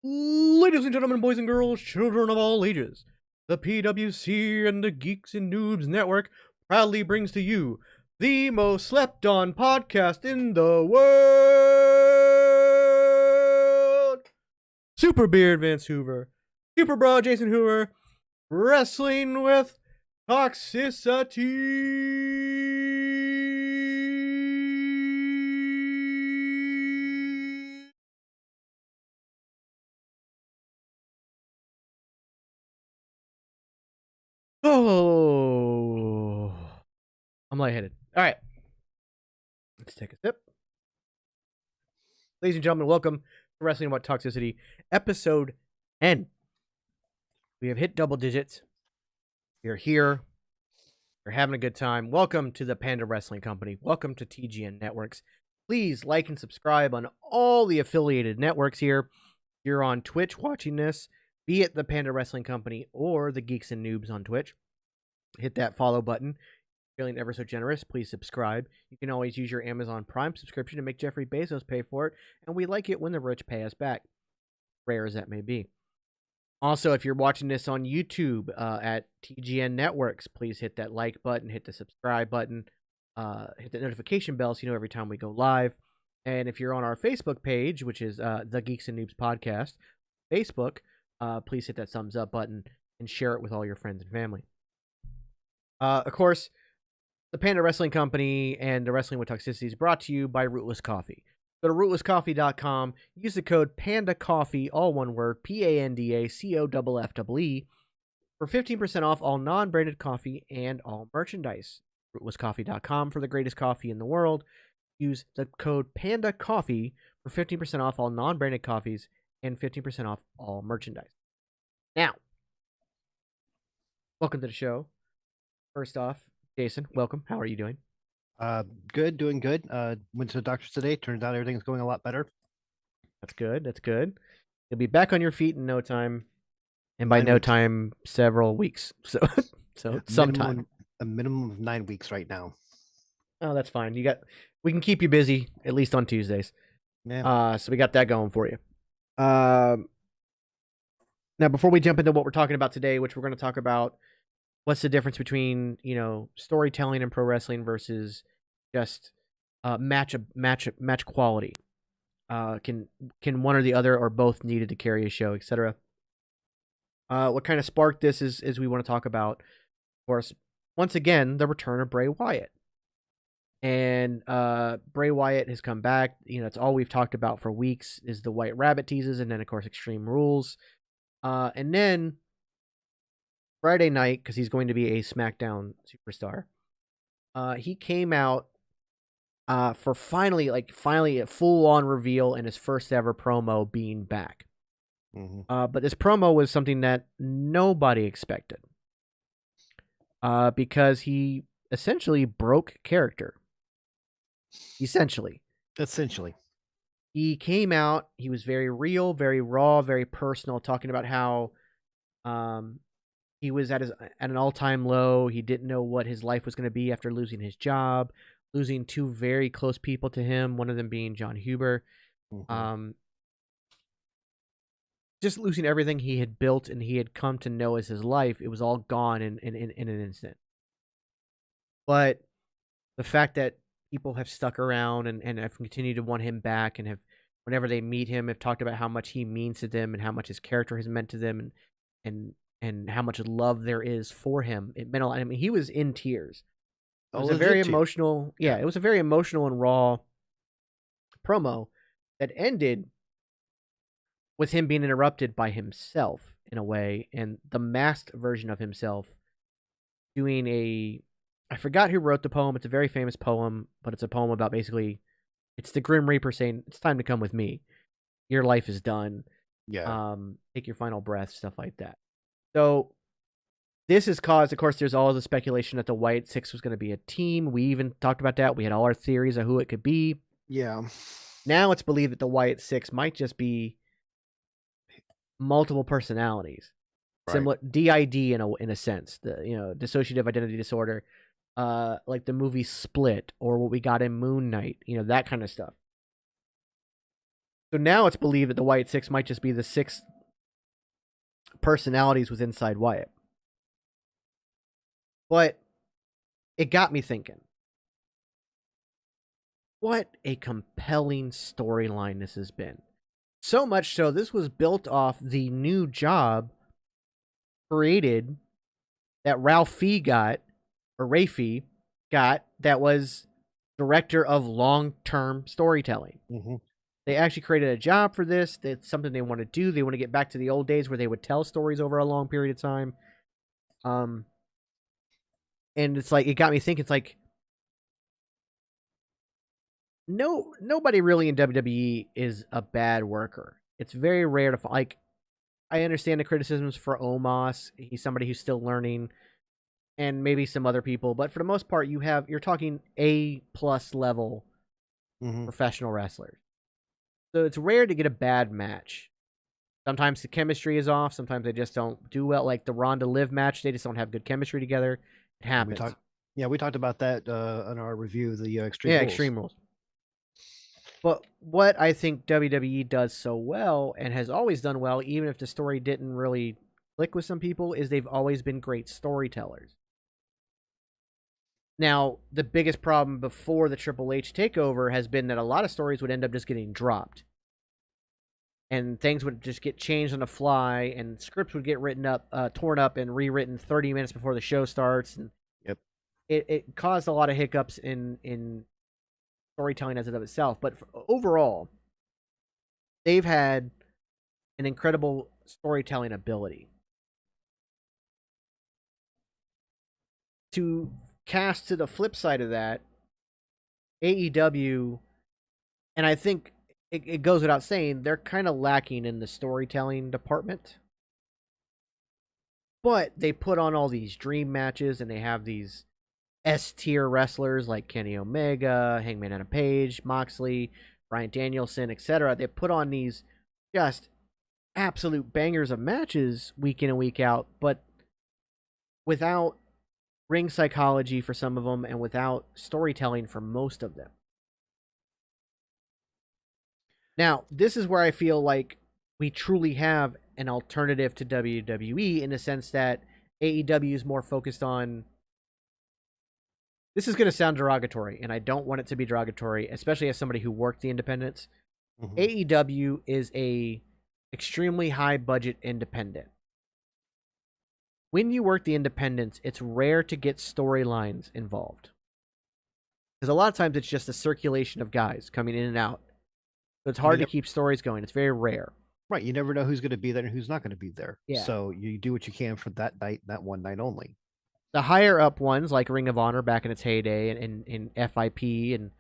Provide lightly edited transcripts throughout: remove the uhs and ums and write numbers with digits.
Ladies and gentlemen, boys and girls, children of all ages, the PWC and the Geeks and Noobs Network proudly brings to you the most slept on podcast in the world. SuperBeard Vance Hoover, Super Bra Jason Hoover, Wrestling with Toxicity. Oh, I'm lightheaded. All right, let's take a sip. Ladies and gentlemen, welcome to Wrestling About Toxicity, episode 10. We have hit double digits. We're here. We're having a good time. Welcome to the Panda Wrestling Company. Welcome to TGN Networks. Please like and subscribe on all the affiliated networks here. If you're on Twitch watching this, be it the Panda Wrestling Company or the Geeks and Noobs on Twitch, hit that follow button. Feeling ever so generous, please subscribe. You can always use your Amazon Prime subscription to make Jeffrey Bezos pay for it, and we like it when the rich pay us back, rare as that may be. Also, if you're watching this on YouTube at TGN Networks, please hit that like button, hit the subscribe button, hit the notification bell so you know every time we go live. And if you're on our Facebook page, which is the Geeks and Noobs Podcast, Facebook, please hit that thumbs up button and share it with all your friends and family. Of course, the Panda Wrestling Company and the Wrestling with Toxicity is brought to you by Rootless Coffee. Go to rootlesscoffee.com, use the code PANDACOFFEE, all one word, PANDACOFFEE, for 15% off all non-branded coffee and all merchandise. Rootlesscoffee.com for the greatest coffee in the world. Use the code PANDACOFFEE for 15% off all non-branded coffees and 15% off all merchandise. Now, welcome to the show. First off, Jason, welcome. How are you doing? Good, doing good. Went to the doctor today. Turns out everything's going a lot better. That's good. That's good. You'll be back on your feet in no time, and by no time, several weeks. So sometime. A minimum of 9 weeks right now. Oh, that's fine. We can keep you busy at least on Tuesdays. Yeah. So we got that going for you. Now, before we jump into what we're talking about today, which we're going to talk about, what's the difference between storytelling and pro wrestling versus just match quality? Can one or the other or both needed to carry a show, etc. What kind of sparked this is we want to talk about, of course, once again, the return of Bray Wyatt. And Bray Wyatt has come back. It's all we've talked about for weeks is the White Rabbit teases, and then of course Extreme Rules, and then Friday night, because he's going to be a SmackDown superstar. He came out for finally a full-on reveal and his first ever promo being back. Mm-hmm. But this promo was something that nobody expected, because he essentially broke character. Essentially. He came out, he was very real, very raw, very personal, talking about how he was at an all-time low. He didn't know what his life was going to be after losing his job, losing two very close people to him, one of them being John Huber. Mm-hmm. Just losing everything he had built and he had come to know as his life. It was all gone in an instant. But the fact that people have stuck around and have continued to want him back and have, whenever they meet him, have talked about how much he means to them and how much his character has meant to them and how much love there is for him. It meant a lot. I mean, he was in tears. It was a very emotional, it was a very emotional and raw promo that ended with him being interrupted by himself in a way, and the masked version of himself doing I forgot who wrote the poem. It's a very famous poem, but it's a poem about basically, it's the Grim Reaper saying, it's time to come with me. Your life is done. Yeah. Take your final breath, stuff like that. So this has caused, of course, there's all the speculation that the Wyatt Six was going to be a team. We even talked about that. We had all our theories of who it could be. Yeah. Now it's believed that the Wyatt Six might just be multiple personalities. Right. Similar DID in a sense, the dissociative identity disorder, like the movie Split or what we got in Moon Knight, that kind of stuff. So now it's believed that the Wyatt Six might just be the 6 personalities with inside Wyatt. But it got me thinking. What a compelling storyline this has been. So much so, this was built off the new job created that Ralphie got, or Rafi got, that was director of long-term storytelling. Mm-hmm. They actually created a job for this. It's something they want to do. They want to get back to the old days where they would tell stories over a long period of time. And it's like, it got me thinking, it's like, nobody really in WWE is a bad worker. It's very rare to find, like, I understand the criticisms for Omos. He's somebody who's still learning, and maybe some other people, but for the most part, you're talking A+ level professional wrestlers. So it's rare to get a bad match. Sometimes the chemistry is off. Sometimes they just don't do well. Like the Ronda Liv match, they just don't have good chemistry together. It happens. We talked about that on our review of the Extreme Rules. Extreme Rules. But what I think WWE does so well, and has always done well, even if the story didn't really click with some people, is they've always been great storytellers. Now, the biggest problem before the Triple H takeover has been that a lot of stories would end up just getting dropped. And things would just get changed on the fly, and scripts would get torn up and rewritten 30 minutes before the show starts. And it caused a lot of hiccups in storytelling as it of itself. But overall, they've had an incredible storytelling ability. To cast to the flip side of that, AEW, and I think it goes without saying, they're kind of lacking in the storytelling department. But they put on all these dream matches, and they have these S-tier wrestlers like Kenny Omega, Hangman Adam Page, Moxley, Bryan Danielson, etc. They put on these just absolute bangers of matches week in and week out, but without ring psychology for some of them, and without storytelling for most of them. Now, this is where I feel like we truly have an alternative to WWE, in the sense that AEW is more focused on... This is going to sound derogatory, and I don't want it to be derogatory, especially as somebody who worked the independents. AEW is a extremely high-budget independent. When you work the independents, it's rare to get storylines involved. Because a lot of times it's just a circulation of guys coming in and out. So it's hard to keep stories going. It's very rare. Right. You never know who's going to be there and who's not going to be there. Yeah. So you do what you can for that night, that one night only. The higher up ones, like Ring of Honor back in its heyday, and in FIP, and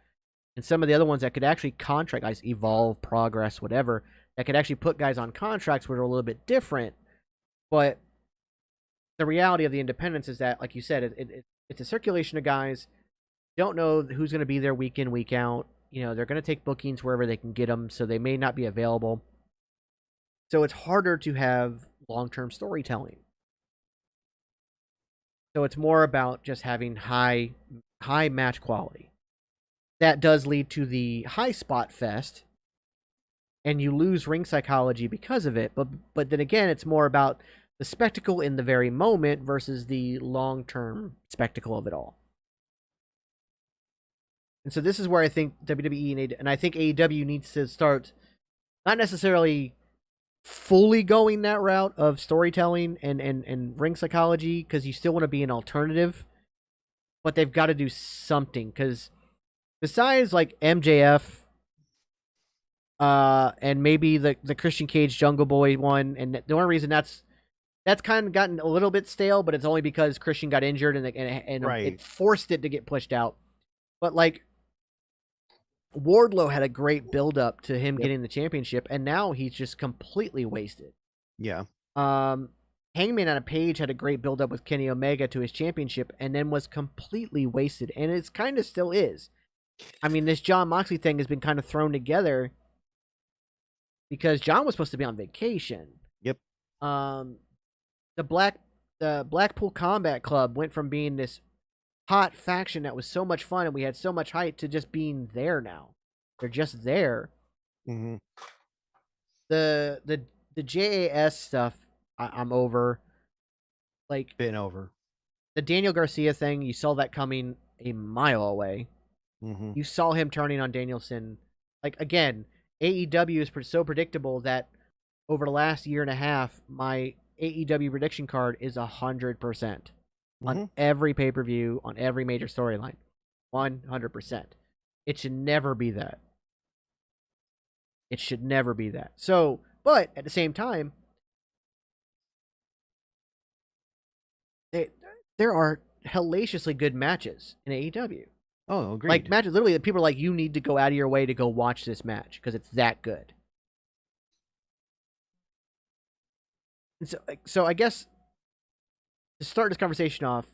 some of the other ones that could actually contract guys, Evolve, Progress, whatever, that could actually put guys on contracts which are a little bit different. But the reality of the independents is that, like you said, it's a circulation of guys. Don't know who's going to be there week in, week out. You know, they're going to take bookings wherever they can get them, so they may not be available. So it's harder to have long-term storytelling. So it's more about just having high match quality. That does lead to the high spot fest, and you lose ring psychology because of it. But then again, it's more about the spectacle in the very moment versus the long-term spectacle of it all. And so this is where I think WWE and I think AEW needs to start, not necessarily fully going that route of storytelling and ring psychology, because you still want to be an alternative, but they've got to do something, because besides like MJF and maybe the Christian Cage Jungle Boy one, and the only reason that's kind of gotten a little bit stale, but it's only because Christian got injured and right. It forced it to get pushed out. But like Wardlow had a great build up to him getting the championship, and now he's just completely wasted. Yeah. Hangman Adam Page had a great build up with Kenny Omega to his championship, and then was completely wasted, and it's kind of still is. I mean, this Jon Moxley thing has been kind of thrown together because John was supposed to be on vacation. Yep. The Blackpool Combat Club went from being this hot faction that was so much fun and we had so much hype to just being there now. They're just there. Mm-hmm. the JAS stuff I'm over. Like Been over. the Daniel Garcia thing, you saw that coming a mile away. Mm-hmm. You saw him turning on Danielson. Like again, AEW is so predictable that over the last year and a half, my AEW prediction card is 100% on Mm-hmm. every pay per view, on every major storyline, 100%. It should never be that. It should never be that. So, but at the same time, they, there are hellaciously good matches in AEW. Oh, Like agreed. matches, literally, people are like, you need to go out of your way to go watch this match because it's that good. And so I guess to start this conversation off,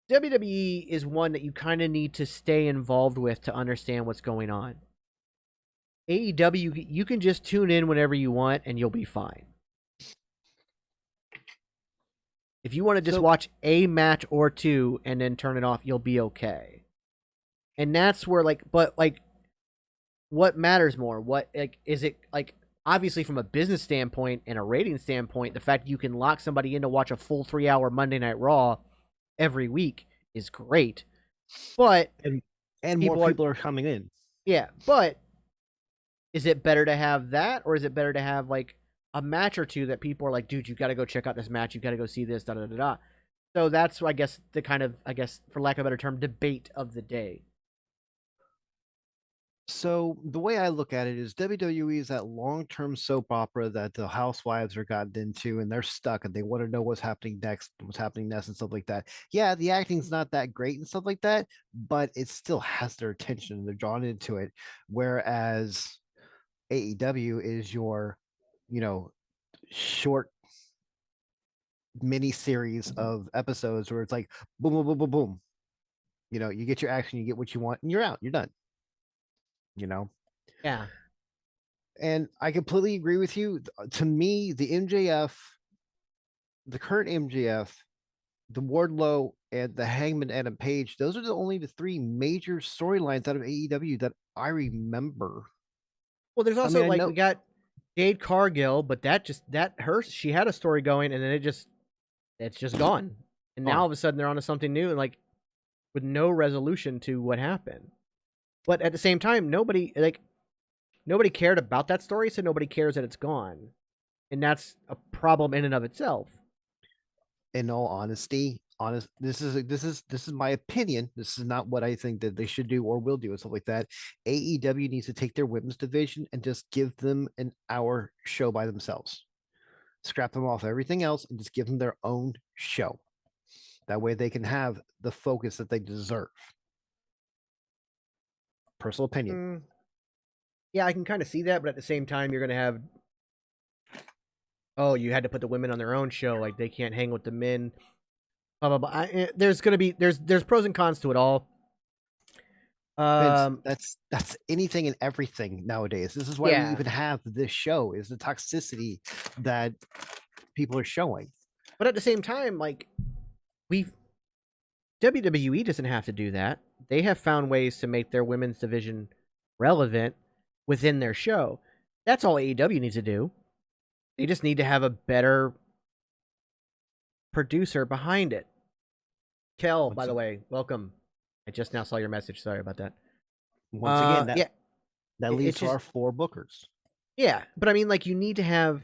WWE is one that you kind of need to stay involved with to understand what's going on. AEW, you can just tune in whenever you want and you'll be fine. If you want to just So watch a match or two and then turn it off, you'll be okay. And that's where but what matters more? What is it obviously from a business standpoint and a rating standpoint, the fact you can lock somebody in to watch a full 3-hour Monday Night Raw every week is great. But and more people are coming in. Yeah, but is it better to have that, or is it better to have like a match or two that people are like, dude, you got to go check out this match, you got to go see this, da da da da. So that's, I guess, the kind of, for lack of a better term, debate of the day. So the way I look at it is WWE is that long-term soap opera that the housewives are gotten into, and they're stuck and they want to know what's happening next, and stuff like that. Yeah, the acting's not that great and stuff like that, but it still has their attention and they're drawn into it. Whereas AEW is your, short mini series of episodes where it's like boom, boom, boom, boom, boom. You get your action, you get what you want, and you're out, you're done. You know, Yeah. and I completely agree with you. To me, the current MJF, the Wardlow, and the Hangman Adam Page, those are only the three major storylines out of AEW that I remember. Well, there's I also mean, I we know. got Jade Cargill, but she had a story going, and then it's just gone. And now all of a sudden they're onto something new, and with no resolution to what happened. But at the same time, nobody cared about that story, so nobody cares that it's gone, and that's a problem in and of itself. In all honesty, this is my opinion. This is not what I think that they should do or will do and stuff like that. AEW needs to take their women's division and just give them an hour show by themselves. Scrap them off everything else and just give them their own show. That way they can have the focus that they deserve. Personal opinion. Yeah, I can kind of see that, but at the same time, you're gonna have, oh, you had to put the women on their own show, like they can't hang with the men. Blah blah blah. There's gonna be there's pros and cons to it all. Vince, that's anything and everything nowadays. This is why we Yeah, even have this show, is the toxicity that people are showing. but at the same time, we've WWE doesn't have to do that. They have found ways to make their women's division relevant within their show. That's all AEW needs to do. They just need to have a better producer behind it. Kel, by the way, welcome. I just now saw your message. Sorry about that. Once again, that leads to just, our four bookers. Yeah, but I mean, you need to have.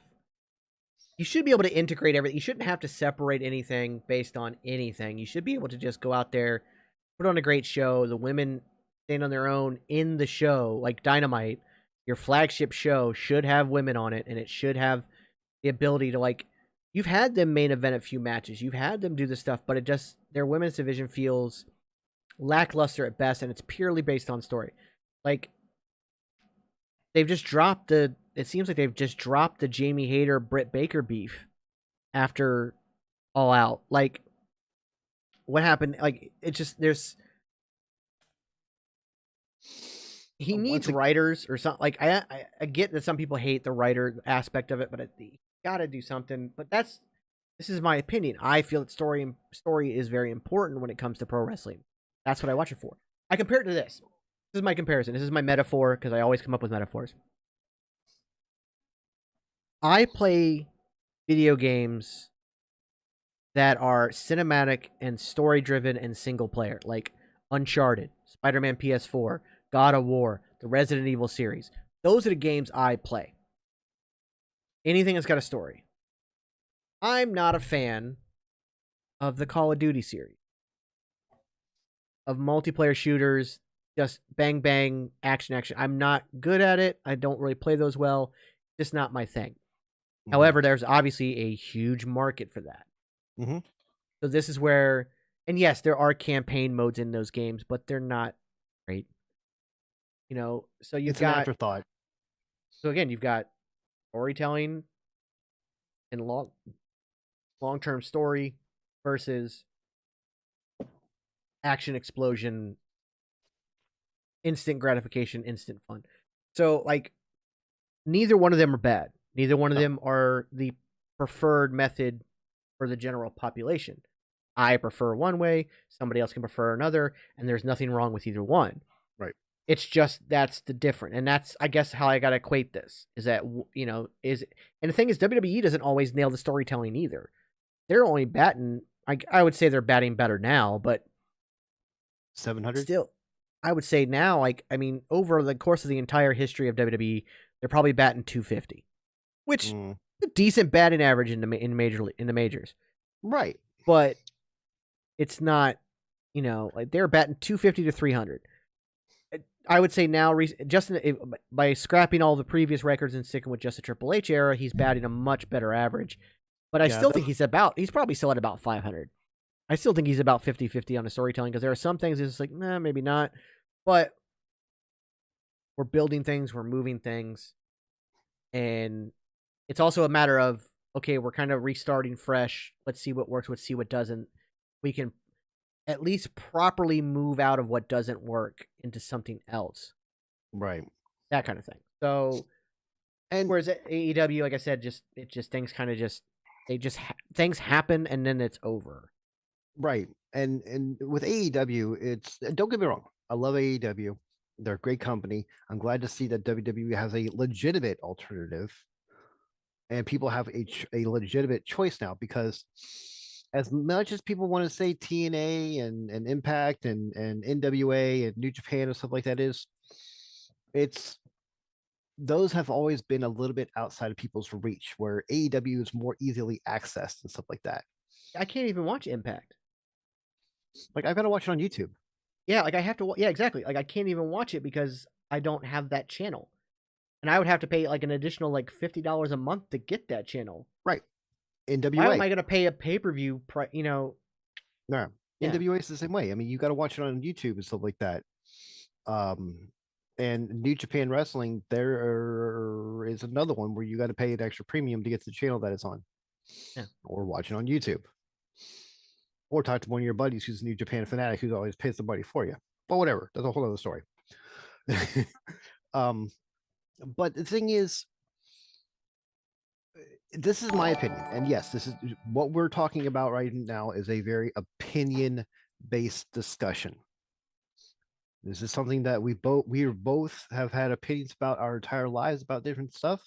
You should be able to integrate everything. You shouldn't have to separate anything based on anything. You should be able to just go out there, put on a great show. The women stand on their own in the show, like Dynamite. Your flagship show should have women on it, and it should have the ability to You've had them main event a few matches. You've had them do this stuff, but their women's division feels lackluster at best, and it's purely based on story. They've just dropped the. It seems like they've just dropped the Jamie Hayter Britt Baker beef after All Out. What happened? It's just he needs writers or something. I get that some people hate the writer aspect of it, but you gotta do something. But this is my opinion. I feel that story is very important when it comes to pro wrestling. That's what I watch it for. I compare it to this. This is my comparison. This is my metaphor because I always come up with metaphors. I play video games that are cinematic and story driven and single player, like Uncharted, Spider-Man PS4, God of War, the Resident Evil series. Those are the games I play. Anything that's got a story. I'm not a fan of the Call of Duty series, of multiplayer shooters, just bang bang, action action. I'm not good at it. I don't really play those well. Just not my thing. However, there's obviously a huge market for that. Mm-hmm. So this is where, and yes, there are campaign modes in those games, but they're not great. So you've It's an got, afterthought. so again, you've got storytelling and long-term story versus action explosion, instant gratification, instant fun. So like neither one of them are bad. Neither one of them are the preferred method for the general population. I prefer one way, somebody else can prefer another, and there's nothing wrong with either one. Right. It's just that's the different, and that's I guess how I gotta equate this is that and the thing is WWE doesn't always nail the storytelling either. They're only batting. I would say they're batting better now, but 700. still, I would say now, over the course of the entire history of WWE, they're probably batting 250, which is a decent batting average in the majors. Right. But it's not, like they're batting 250 to 300. I would say now, by scrapping all the previous records and sticking with just the Triple H era, he's batting a much better average. But I still think he's probably still at about 500. I still think he's about 50-50 on the storytelling because there are some things it's like, nah, maybe not. But we're building things, we're moving things. And it's also a matter of, okay, we're kind of restarting fresh. Let's see what works, let's see what doesn't. We can at least properly move out of what doesn't work into something else. Right. That kind of thing. So, and whereas at AEW, like I said, things kind of things happen and then it's over. Right. And with AEW, don't get me wrong. I love AEW. They're a great company. I'm glad to see that WWE has a legitimate alternative and people have a legitimate choice now, because as much as people want to say TNA and Impact and NWA and New Japan and stuff like that those have always been a little bit outside of people's reach, where AEW is more easily accessed and stuff like that. I can't even watch Impact. Like, I've got to watch it on YouTube. Yeah, like I have to. Yeah, exactly. Like I can't even watch it because I don't have that channel, and I would have to pay like an additional like $50 a month to get that channel. Right. NWA. Why am I going to pay a pay-per-view? No. Yeah. NWA is the same way. I mean, you got to watch it on YouTube and stuff like that. And New Japan Wrestling, there is another one where you got to pay an extra premium to get to the channel that it's on. Yeah. Or watch it on YouTube. Or talk to one of your buddies who's a New Japan fanatic who always pays the money for you. But whatever. That's a whole other story. But the thing is, this is my opinion. And yes, this is what we're talking about right now is a very opinion-based discussion. This is something that we both have had opinions about our entire lives about different stuff.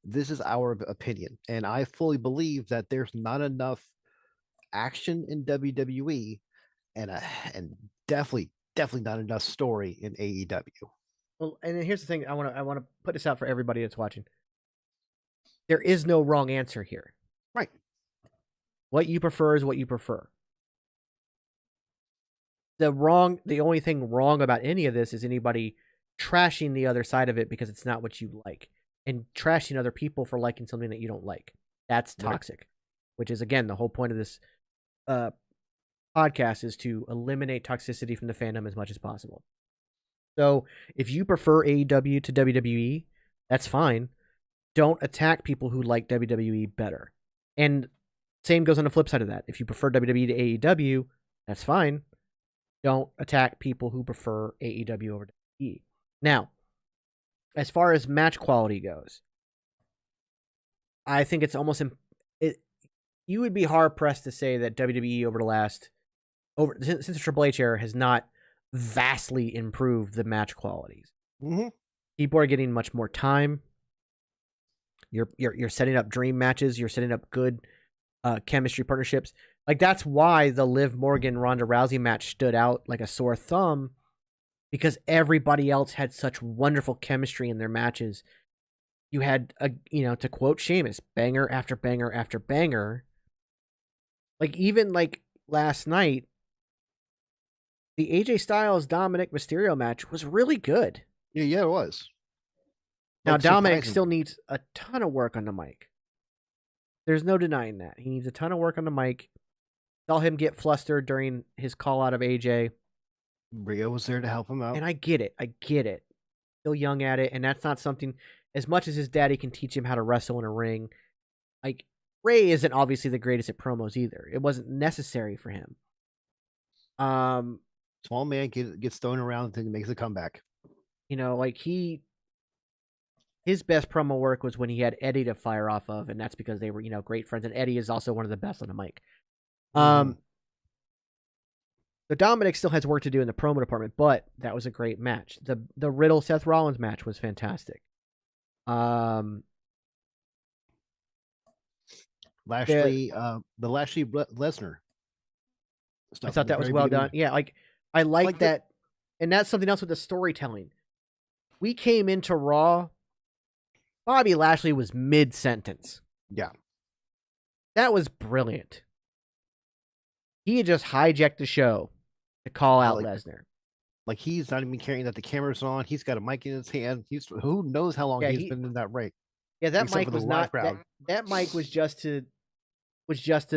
This is our opinion. And I fully believe that there's not enough action in WWE and definitely not enough story in AEW. Well, and here's the thing, I want to put this out for everybody that's watching. There is no wrong answer here. Right. What you prefer is what you prefer. The only thing wrong about any of this is anybody trashing the other side of it because it's not what you like, and trashing other people for liking something that you don't like. That's toxic, right. Which is, again, the whole point of this podcast is to eliminate toxicity from the fandom as much as possible. So if you prefer AEW to WWE, that's fine. Don't attack people who like WWE better. And same goes on the flip side of that. If you prefer WWE to AEW, that's fine. Don't attack people who prefer AEW over WWE. Now, as far as match quality goes, I think it's almost you would be hard pressed to say that WWE since the Triple H era has not vastly improved the match qualities. Mm-hmm. People are getting much more time. You're setting up dream matches. You're setting up good chemistry partnerships. Like that's why the Liv Morgan Ronda Rousey match stood out like a sore thumb, because everybody else had such wonderful chemistry in their matches. You had to quote Sheamus, banger after banger after banger. Like even like last night, the AJ Styles Dominic Mysterio match was really good. Yeah, it was. Now Like, Dominic surprising. still needs a ton of work on the mic. There's no denying that. He needs a ton of work on the mic. Saw him get flustered during his call out of AJ. Rio was there to help him out. And I get it. Still young at it, and that's not something, as much as his daddy can teach him how to wrestle in a ring, like Ray isn't obviously the greatest at promos either. It wasn't necessary for him. Small man gets thrown around and makes a comeback. Like his best promo work was when he had Eddie to fire off of, and that's because they were, great friends. And Eddie is also one of the best on the mic. So Dominic still has work to do in the promo department, but that was a great match. The Riddle Seth Rollins match was fantastic. Lashley, the Lashley Lesnar stuff. I thought that was well done. Yeah, like I like that, and that's something else with the storytelling. We came into Raw. Bobby Lashley was mid-sentence. Yeah. That was brilliant. He had just hijacked the show to call out Lesnar. Like he's not even caring that the camera's on. He's got a mic in his hand. Who knows how long he's been in that ring. Yeah, that mic was not that mic was just to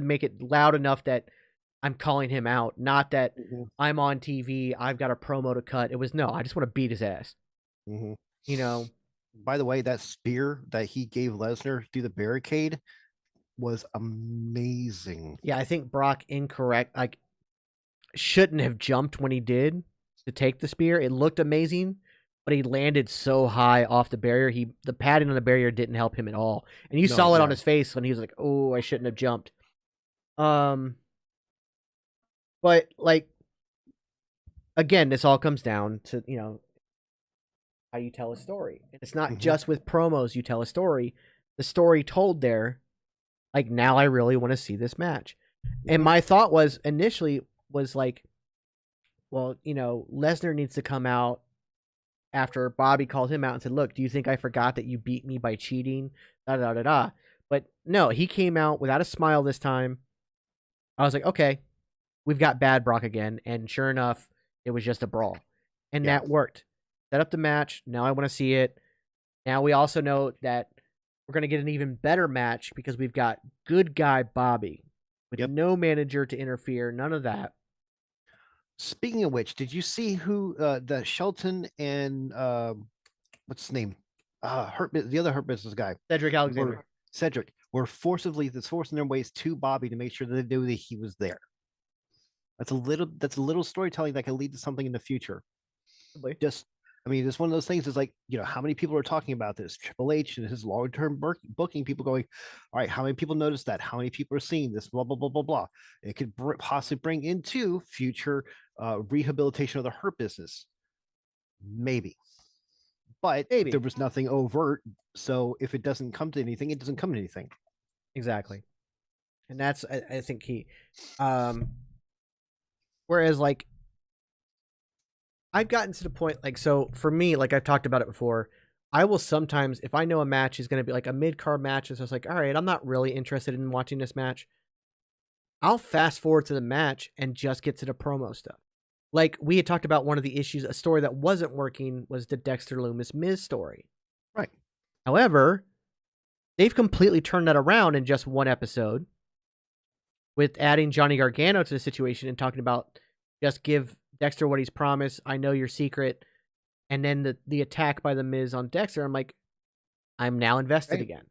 make it loud enough that I'm calling him out, not that I'm on TV, I've got a promo to cut. It was I just want to beat his ass. By the way, that spear that he gave Lesnar through the barricade was amazing. Yeah, I think Brock shouldn't have jumped when he did to take the spear. It looked amazing, but he landed so high off the barrier. The padding on the barrier didn't help him at all. And you saw it on his face when he was like, "Oh, I shouldn't have jumped." But like again, this all comes down to, how you tell a story. It's not just with promos you tell a story. The story told there, like, now I really want to see this match. And my thought was initially like, well, Lesnar needs to come out after Bobby called him out and said, "Look, do you think I forgot that you beat me by cheating?" Da da da da. But no, he came out without a smile this time. I was like, okay, we've got bad Brock again. And sure enough, it was just a brawl. And that worked. Set up the match. Now I want to see it. Now we also know that we're going to get an even better match because we've got good guy Bobby with no manager to interfere. None of that. Speaking of which, did you see who the Shelton and what's his name? The other Hurt Business guy, Cedric Alexander. Cedric were forcing their ways to Bobby to make sure that they knew that he was there. That's a little storytelling that can lead to something in the future. It's one of those things. Is like, how many people are talking about this? Triple H and his long-term booking. People going, all right, how many people noticed that? How many people are seeing this? Blah blah blah blah blah. It could possibly bring into future rehabilitation of the Hurt Business. Maybe. But there was nothing overt. So if it doesn't come to anything, it doesn't come to anything. Exactly. And that's, I think, key. Whereas, like, I've gotten to the point, like, so for me, like I've talked about it before, I will sometimes, if I know a match is going to be like a mid-card match, it's just like, all right, I'm not really interested in watching this match. I'll fast forward to the match and just get to the promo stuff. Like, we had talked about one of the issues, a story that wasn't working was the Dexter Lumis Miz story. Right. However, they've completely turned that around in just one episode with adding Johnny Gargano to the situation and talking about just give Dexter what he's promised. I know your secret. And then the attack by the Miz on Dexter. I'm like, I'm now invested again.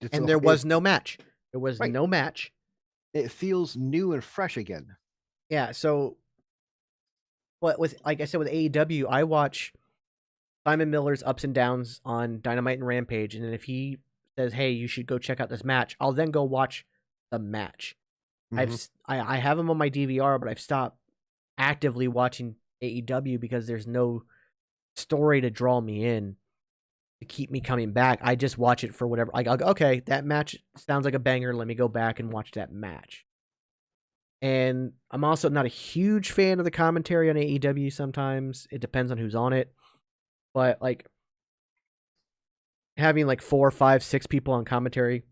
There was no match. There was no match. It feels new and fresh again. Yeah. So, but like I said, with AEW, I watch Simon Miller's ups and downs on Dynamite and Rampage. And then if he says, hey, you should go check out this match, I'll then go watch the match. I have them on my DVR, but I've stopped actively watching AEW because there's no story to draw me in. to keep me coming back. I just watch it for whatever. Like, I'll go, okay, that match sounds like a banger. Let me go back and watch that match. And I'm also not a huge fan of the commentary on AEW sometimes. It depends on who's on it. But, like, having, like, 4, 5, 6 people on commentary,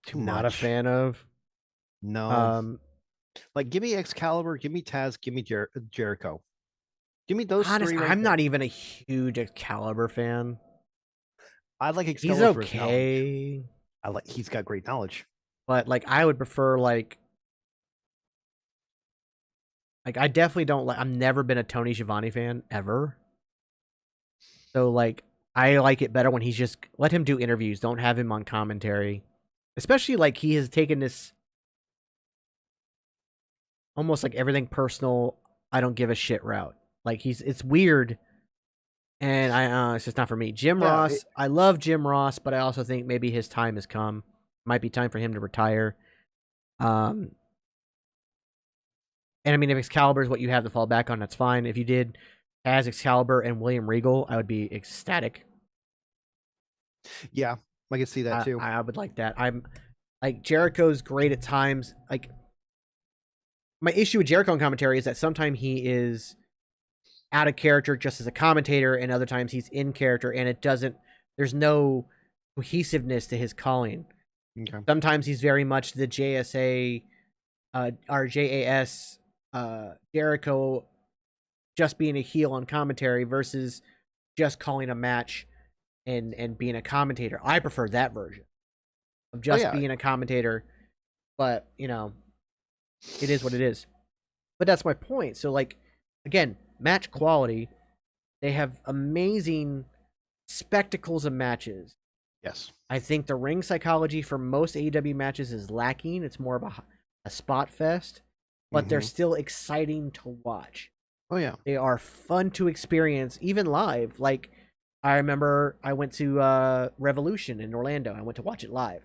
Too not much. a fan of. No. Like, give me Excalibur, give me Taz, give me Jericho. Give me those three. Right I'm there. not even a huge Excalibur fan. I like He's Excalibur for his knowledge. okay. He's got great knowledge. But, like, I would prefer, like, I definitely don't like. I've never been a Tony Schiavone fan ever. So, like, I like it better when he's just let him do interviews. Don't have him on commentary, especially like he has taken this almost like everything personal. I don't give a shit route. Like it's weird, and it's just not for me. Jim Ross, I love Jim Ross, but I also think maybe his time has come. Might be time for him to retire. And I mean, if Excalibur is what you have to fall back on, that's fine. If you did as Excalibur and William Regal, I would be ecstatic. Yeah, I can see that too. I would like that. I'm like Jericho's great at times. Like my issue with Jericho on commentary is that sometimes he is out of character just as a commentator, and other times he's in character, and it doesn't. There's no cohesiveness to his calling. Okay. Sometimes he's very much the JSA, or JAS. Jericho just being a heel on commentary versus just calling a match and being a commentator. I prefer that version of just being a commentator, but you know, it is what it is. But that's my point. So like, again, match quality, they have amazing spectacles of matches. Yes. I think the ring psychology for most AEW matches is lacking. It's more of a spot fest, but they're still exciting to watch. Oh yeah. They are fun to experience, even live. Like, I remember I went to Revolution in Orlando. I went to watch it live.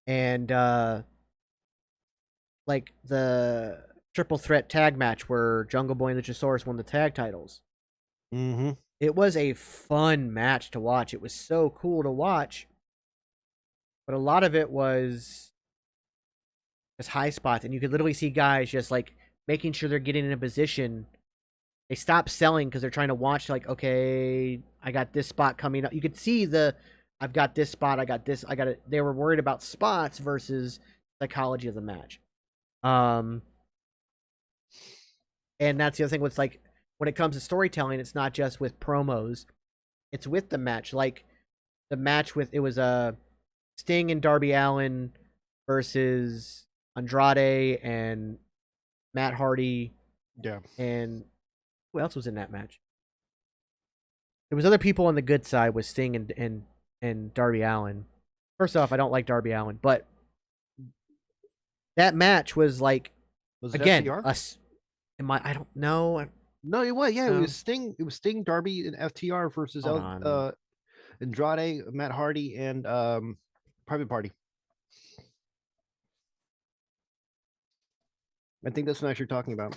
And like the triple threat tag match where Jungle Boy and Luchasaurus won the tag titles. It was a fun match to watch. It was so cool to watch. But a lot of it was just high spots, and you could literally see guys just like making sure they're getting in a position. They stop selling because they're trying to watch, like, okay, I got this spot coming up. You could see I've got this spot, I got this, I got it. They were worried about spots versus psychology of the match. And that's the other thing with, like, when it comes to storytelling, it's not just with promos, it's with the match. Like the match with, it was Sting and Darby Allin versus Andrade and Matt Hardy. Yeah. And who else was in that match? There was other people on the good side with Sting and Darby Allin. First off, I don't like Darby Allin, but that match was like, was it again, FTR? I don't know. No, it was. Yeah, it was Sting. It was Sting, Darby, and FTR versus Andrade, Matt Hardy, and Private Party. I think that's the match you're talking about.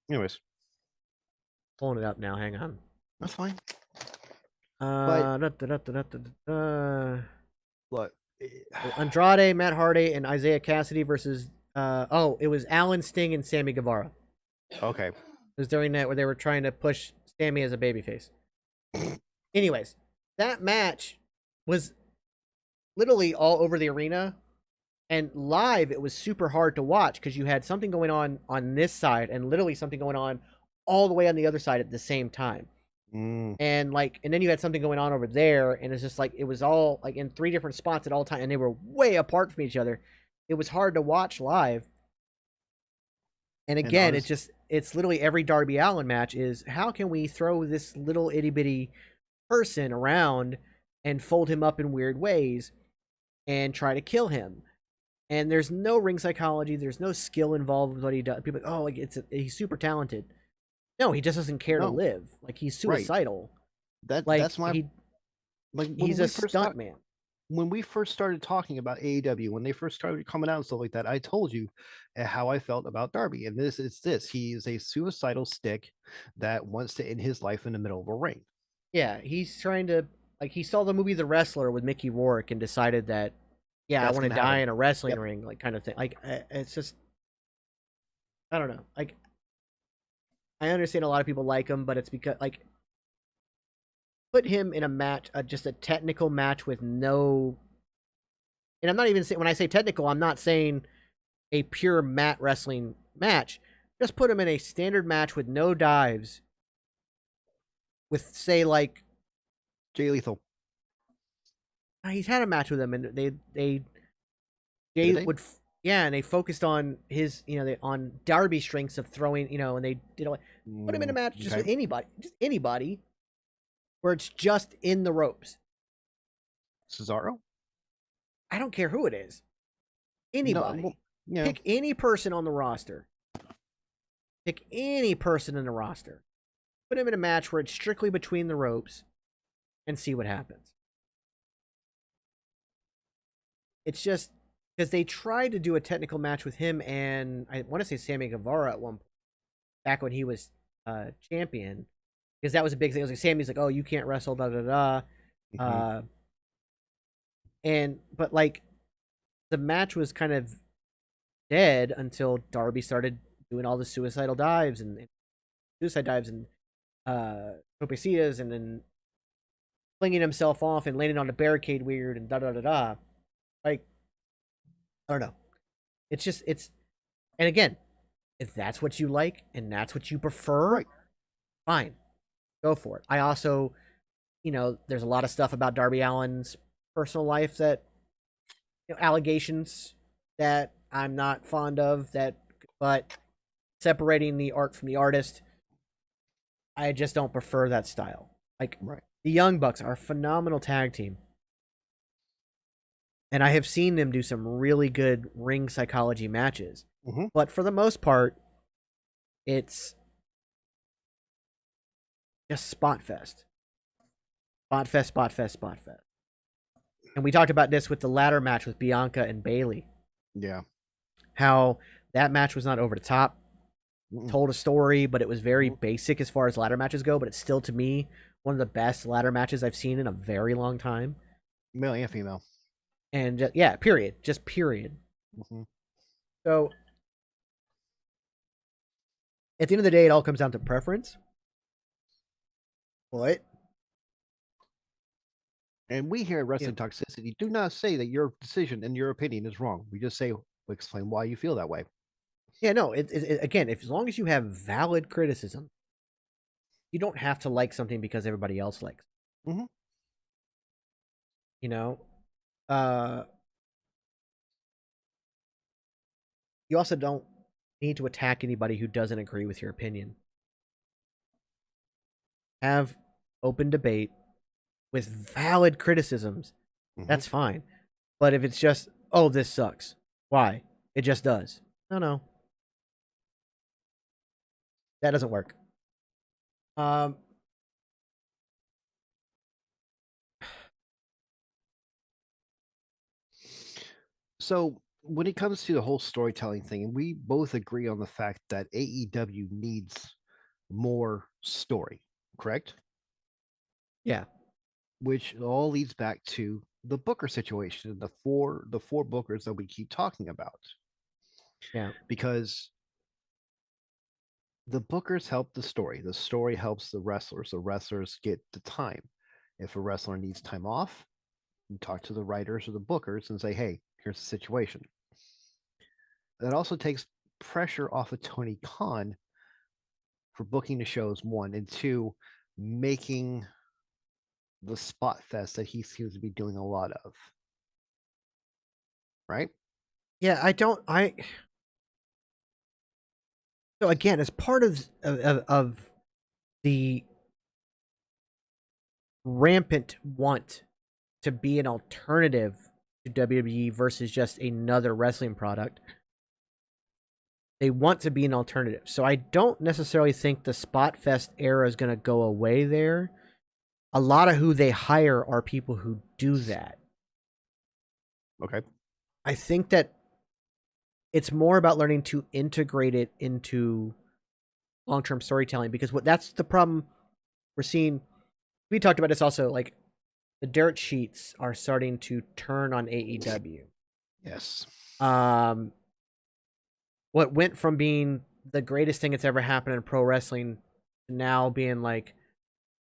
Anyways, pulling it up now. Hang on. That's fine. What? Andrade, Matt Hardy, and Isaiah Cassidy versus. It was Alan, Sting, and Sammy Guevara. Okay. It was during that where they were trying to push Sammy as a babyface. Anyways, that match was literally all over the arena, and live it was super hard to watch because you had something going on this side and literally something going on all the way on the other side at the same time. And then you had something going on over there, and it's just like it was all like in 3 different spots at all times, and they were way apart from each other. It was hard to watch live. And again, it's literally every Darby Allin match is, how can we throw this little itty bitty person around and fold him up in weird ways and try to kill him? And there's no ring psychology, there's no skill involved with what he does. People are like, oh, like he's super talented. No, he just doesn't care to live. Like, he's suicidal. That's my he's a stunt man. when we first started talking about AEW, when they first started coming out and stuff like that, I told you how I felt about Darby. And this is this. He is a suicidal stick that wants to end his life in the middle of a ring. Yeah, he's trying to like he saw the movie The Wrestler with Mickey Rourke and decided that yeah, I That's want to gonna die happen. in a wrestling Yep. ring, like kind of thing. Like it's just I don't know. Like I understand a lot of people like him, but it's because like put him in a match, just a technical match with no. And I'm not even saying when I say technical, I'm not saying a pure mat wrestling match. Just put him in a standard match with no dives, with say like Jay Lethal. he's had a match with him, and they Did Jay they? would yeah, and they focused on his on Darby's strengths of throwing, and they did put him in a match just Okay. with anybody, where it's just in the ropes. Cesaro? I don't care who it is, No. Well, anybody. yeah. Pick any person on the roster. Pick any person in the roster. Put him in a match where it's strictly between the ropes, and see what happens. It's just because they tried to do a technical match with him and I want to say Sammy Guevara at one point, back when he was champion, because that was a big thing. It was like Sammy's like, "Oh, you can't wrestle," da da da. Mhm. But like the match was kind of dead until Darby started doing all the suicidal dives and suicide dives and tropecitas and then flinging himself off and landing on the barricade weird and da da da da. Like I don't know. It's just it's and again, if that's what you like and that's what you prefer, Right. fine, go for it. I also, there's a lot of stuff about Darby Allin's personal life that allegations that I'm not fond of. But separating the art from the artist, I just don't prefer that style. Like Right. the Young Bucks are a phenomenal tag team, and I have seen them do some really good ring psychology matches. Hmm. But for the most part, it's just spot fest, spot fest, spot fest, spot fest. And we talked about this with the ladder match with Bianca and Bailey. Yeah. How that match was not over the top, Mm-mm. told a story, but it was very Mhm. basic as far as ladder matches go. But it's still, to me, one of the best ladder matches I've seen in a very long time. Male and female. And yeah, period. Just period. Hmm. So at the end of the day, it all comes down to preference. What? And we here at Yeah. Wrestling Toxicity do not say that your decision and your opinion is wrong. We just say, we explain why you feel that way. Yeah, no, again, if as long as you have valid criticism, you don't have to like something because everybody else likes. Hmm. You know, uh, you also don't need to attack anybody who doesn't agree with your opinion. Have open debate with valid criticisms. Hmm. That's fine. But if it's just, oh, this sucks. Why? It just does. No. That doesn't work. Um, So when it comes to the whole storytelling thing, and we both agree on the fact that AEW needs more story, correct? yeah, Which all leads back to the Booker situation, the four Bookers that we keep talking about, yeah, because the Bookers help the story. The story helps the wrestlers. The wrestlers get the time. If a wrestler needs time off, you talk to the writers or the bookers and say, "Hey, here's the situation." That also takes pressure off of Tony Khan for booking the shows, one, and two, making the spot fest that he seems to be doing a lot of. Right? yeah. I so again, as part of the rampant want to be an alternative to WWE versus just another wrestling product, they want to be an alternative. So I don't necessarily think the Spot Fest era is going to go away there. A lot of who they hire are people who do that. Okay. I think that it's more about learning to integrate it into long-term storytelling, because that's the problem we're seeing. We talked about this also, like the dirt sheets are starting to turn on AEW. Yes. What went from being the greatest thing that's ever happened in pro wrestling to now being like,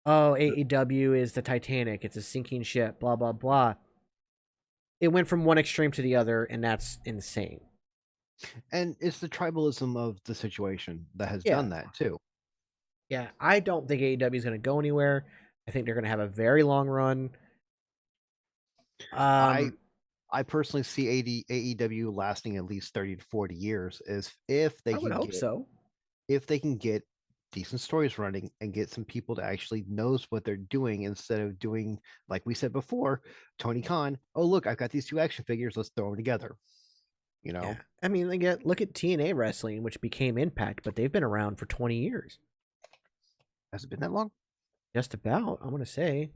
oh, AEW is the Titanic, it's a sinking ship, blah blah blah. It went from one extreme to the other, and that's insane. And it's the tribalism of the situation that has Yeah. done that too. Yeah, I don't think AEW is going to go anywhere. I think they're going to have a very long run. I Um, I personally see AEW lasting at least 30 to 40 years is if they I would can hope get so. decent stories running and get some people that actually knows what they're doing instead of doing, like we said before, Tony Khan, oh look, I've got these two action figures, let's throw them together. You Yeah, know, I mean, look at TNA wrestling, which became Impact, but they've been around for 20 years, has it been that long? just about. I want to say,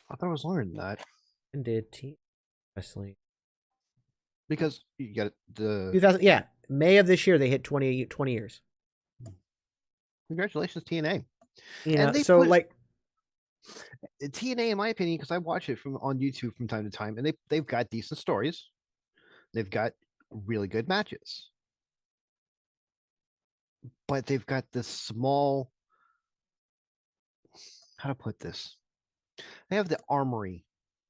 I thought it was longer than that. and did TNA wrestling Because you got the 2000? Yeah, May of this year they hit 20 years. congratulations TNA. You And know, they so put like, TNA, in my opinion, because I watch it from on YouTube from time to time, and they've got decent stories. They've got really good matches, but they've got this small. How to put this? They have the armory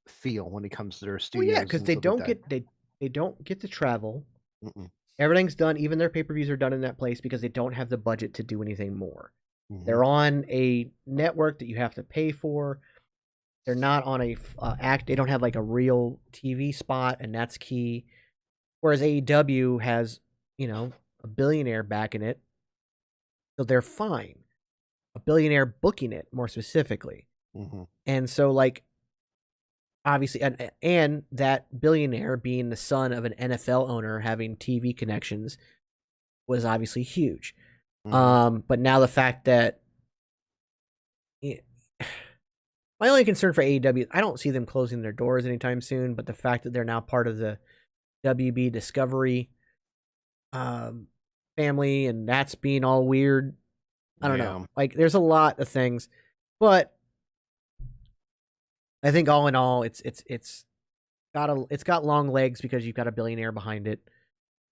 feel when it comes to their well, yeah, studios because and stuff like that. they don't get to travel. Mm-mm, Everything's done. Even their pay-per-views are done in that place because they don't have the budget to do anything more. mm-hmm, They're on a network that you have to pay for. They're not on a act. They don't have like a real TV spot, and that's key. Whereas AEW has, a billionaire backing it, so they're fine. A billionaire booking it, more specifically, mm-hmm. and so like obviously, and that billionaire being the son of an NFL owner having TV connections was obviously huge. Mm-hmm. But now the fact that my only concern for AEW, I don't see them closing their doors anytime soon, but the fact that they're now part of the WB Discovery family, and that's being all weird. I don't know. Yeah, Like, there's a lot of things, but I think all in all, it's got long legs because you've got a billionaire behind it.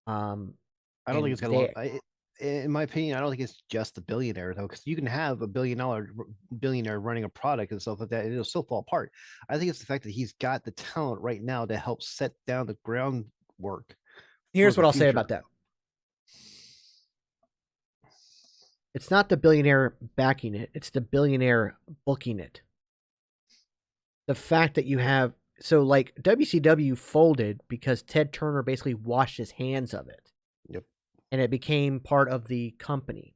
I don't think And it's got a lot. they, In my opinion, I don't think it's just the billionaire though, because you can have a billionaire running a product and stuff like that, and it'll still fall apart. I think it's the fact that he's got the talent right now to help set down the groundwork for here's the what I'll say future. about that. It's not the billionaire backing it; it's the billionaire booking it. The fact that you have like WCW folded because Ted Turner basically washed his hands of it. Yep. And it became part of the company.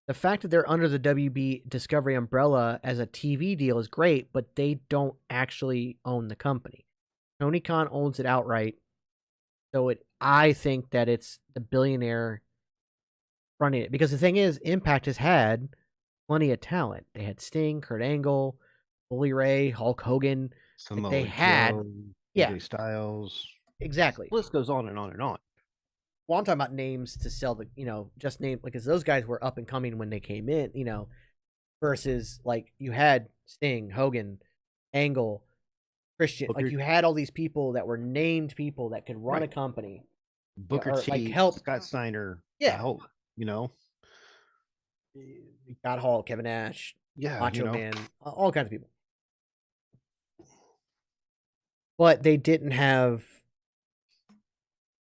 The fact that they're under the WB Discovery umbrella as a TV deal is great, but they don't actually own the company. Tony Khan owns it outright. So I think that it's the billionaire running it. Because the thing is, Impact has had plenty of talent. They had Sting, Kurt Angle, Bully Ray, Hulk Hogan. Like they Samoa had, Joe, yeah, AJ Styles. exactly. List goes on and on and on. Well, I'm talking about names to sell the, just name, because those guys were up and coming when they came in, versus like you had Sting, Hogan, Angle, Christian, Booker, like you had all these people that were named people that could run a right? company, Booker or like T, help. Scott Steiner. I Yeah, hope you know. Scott Hall, Kevin Nash, Yeah, Macho Man, all kinds of people. But they didn't have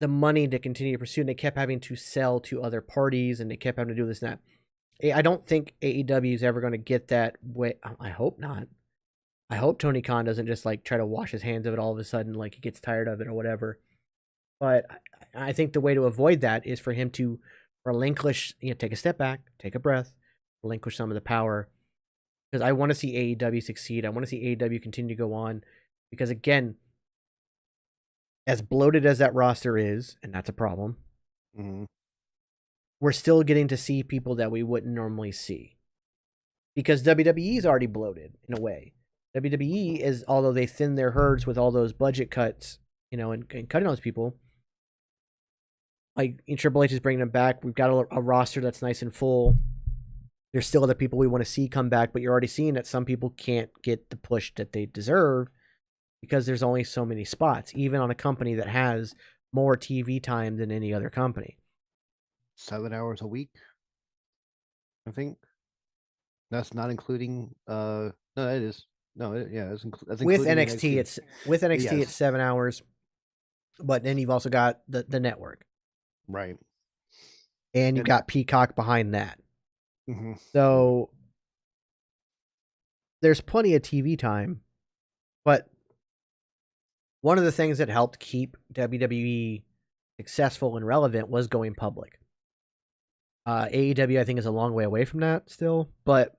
the money to continue to pursue, and they kept having to sell to other parties, and they kept having to do this and that. I don't think AEW is ever going to get that way. I hope not. I hope Tony Khan doesn't just like try to wash his hands of it all of a sudden, like he gets tired of it or whatever. But I think the way to avoid that is for him to relinquish, take a step back, take a breath, relinquish some of the power. Because I want to see AEW succeed. I want to see AEW continue to go on. Because again, as bloated as that roster is, and that's a problem, mm-hmm. we're still getting to see people that we wouldn't normally see. Because WWE is already bloated in a way. WWE is, although they thin their herds with all those budget cuts and cutting those people. Like Triple H is bringing them back. We've got a roster that's nice and full. There's still other people we want to see come back, but you're already seeing that some people can't get the push that they deserve because there's only so many spots, even on a company that has more TV time than any other company. 7 hours a week, I think. That's not including. No, it is. No, that's With including NXT. Yes. It's 7 hours, but then you've also got the network, Right? and you've got Peacock behind that. Mm-hmm. So there's plenty of TV time, but one of the things that helped keep WWE successful and relevant was going public. AEW, I think, is a long way away from that still, but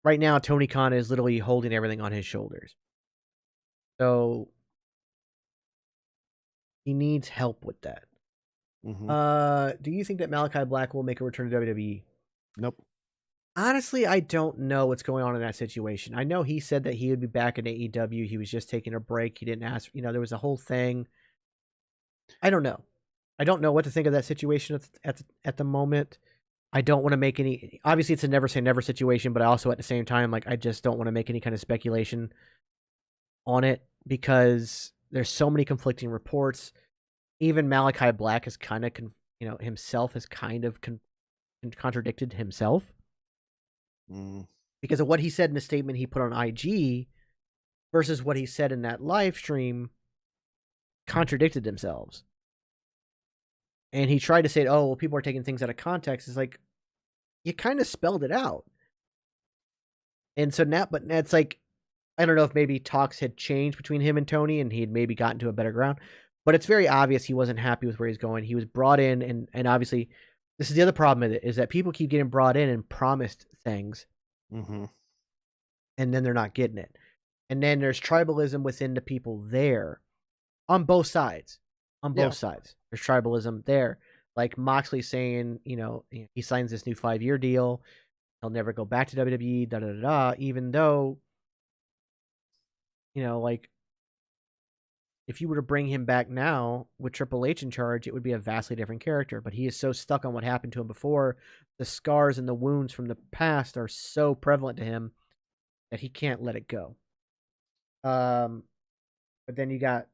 right now, Tony Khan is literally holding everything on his shoulders. So he needs help with that. Mm-hmm. Do you think that Malachi Black will make a return to WWE? Nope. Honestly, I don't know what's going on in that situation. I know he said that he would be back in AEW. He was just taking a break. He didn't ask. There was a whole thing. I don't know. I don't know what to think of that situation at the moment. I don't want to make any. Obviously, it's a never say never situation, but I also at the same time, like, I just don't want to make any kind of speculation on it because there's so many conflicting reports. Even Malachi Black is kind of, himself has kind of contradicted himself because of what he said in the statement he put on IG versus what he said in that live stream contradicted themselves. And he tried to say, oh, well, people are taking things out of context. It's like, you kind of spelled it out. And so now, but it's like, I don't know if maybe talks had changed between him and Tony and he had maybe gotten to a better ground, but it's very obvious he wasn't happy with where he's going. He was brought in and obviously this is the other problem with it is that people keep getting brought in and promised things and then they're not getting it. And then there's tribalism within the people there on both sides. There's tribalism there. Like Moxley saying, he signs this new 5-year deal. He'll never go back to WWE, even though, like, if you were to bring him back now with Triple H in charge, it would be a vastly different character. But he is so stuck on what happened to him before. The scars and the wounds from the past are so prevalent to him that he can't let it go. But then you got,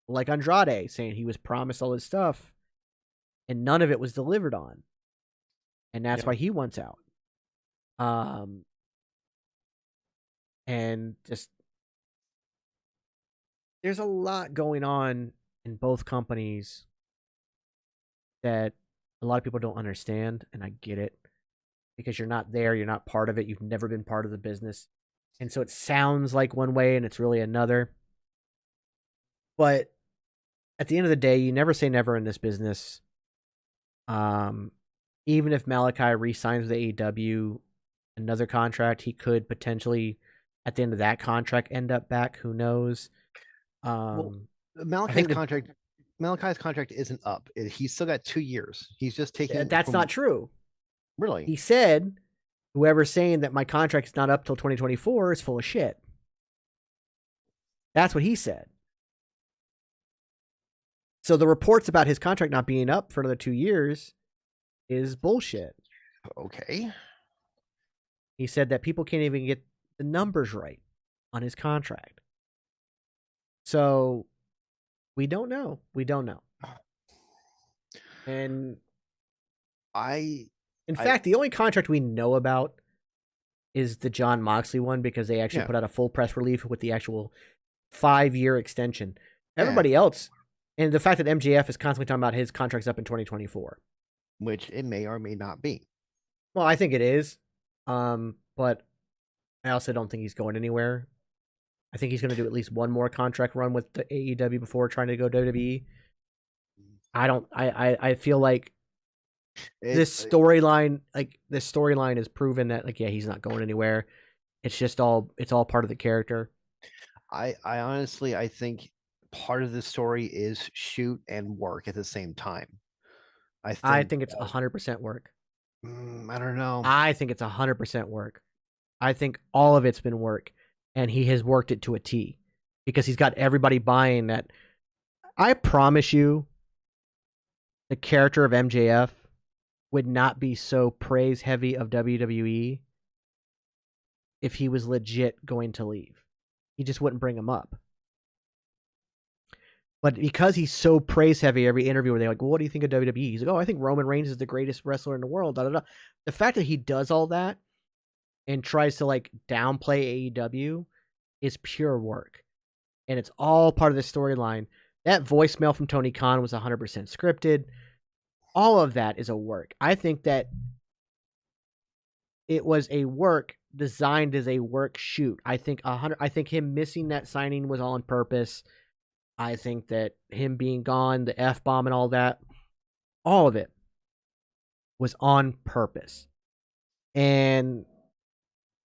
like, Andrade saying he was promised all this stuff and none of it was delivered on. And that's why he wants out. And just, there's a lot going on in both companies that a lot of people don't understand, and I get it because you're not there, you're not part of it, you've never been part of the business, and so it sounds like one way and it's really another. But at the end of the day, you never say never in this business. Even if Malachi re-signs with AEW, another contract, he could potentially, at the end of that contract, end up back. Who knows? Well, Malachi's contract isn't up. He's still got 2 years. He's just taking. That's not true. Really? He said, "Whoever's saying that my contract is not up till 2024 is full of shit." That's what he said. So the reports about his contract not being up for another 2 years is bullshit. Okay. He said that people can't even get the numbers right on his contract. So we don't know. And in fact, the only contract we know about is the Jon Moxley one because they actually put out a full press release with the actual 5-year extension. Everybody else, and the fact that MJF is constantly talking about his contract's up in 2024. Which it may or may not be. Well, I think it is. But I also don't think he's going anywhere. I think he's going to do at least one more contract run with the AEW before trying to go WWE. I feel like this storyline is proven that, like, he's not going anywhere. It's all part of the character. I honestly, I think part of the story is shoot and work at the same time. I think it's 100% work. I don't know. I think it's 100% work. I think all of it's been work, and he has worked it to a T because he's got everybody buying that. I promise you, the character of MJF would not be so praise heavy of WWE if he was legit going to leave. He just wouldn't bring him up. But because he's so praise heavy, every interview where they're like, well, what do you think of WWE? He's like, oh, I think Roman Reigns is the greatest wrestler in the world. Da, da, da. The fact that he does all that and tries to like downplay AEW is pure work. And it's all part of the storyline. That voicemail from Tony Khan was 100% scripted. All of that is a work. I think that it was a work designed as a work shoot. I think him missing that signing was all on purpose. I think that him being gone, the F-bomb and all that, all of it was on purpose. And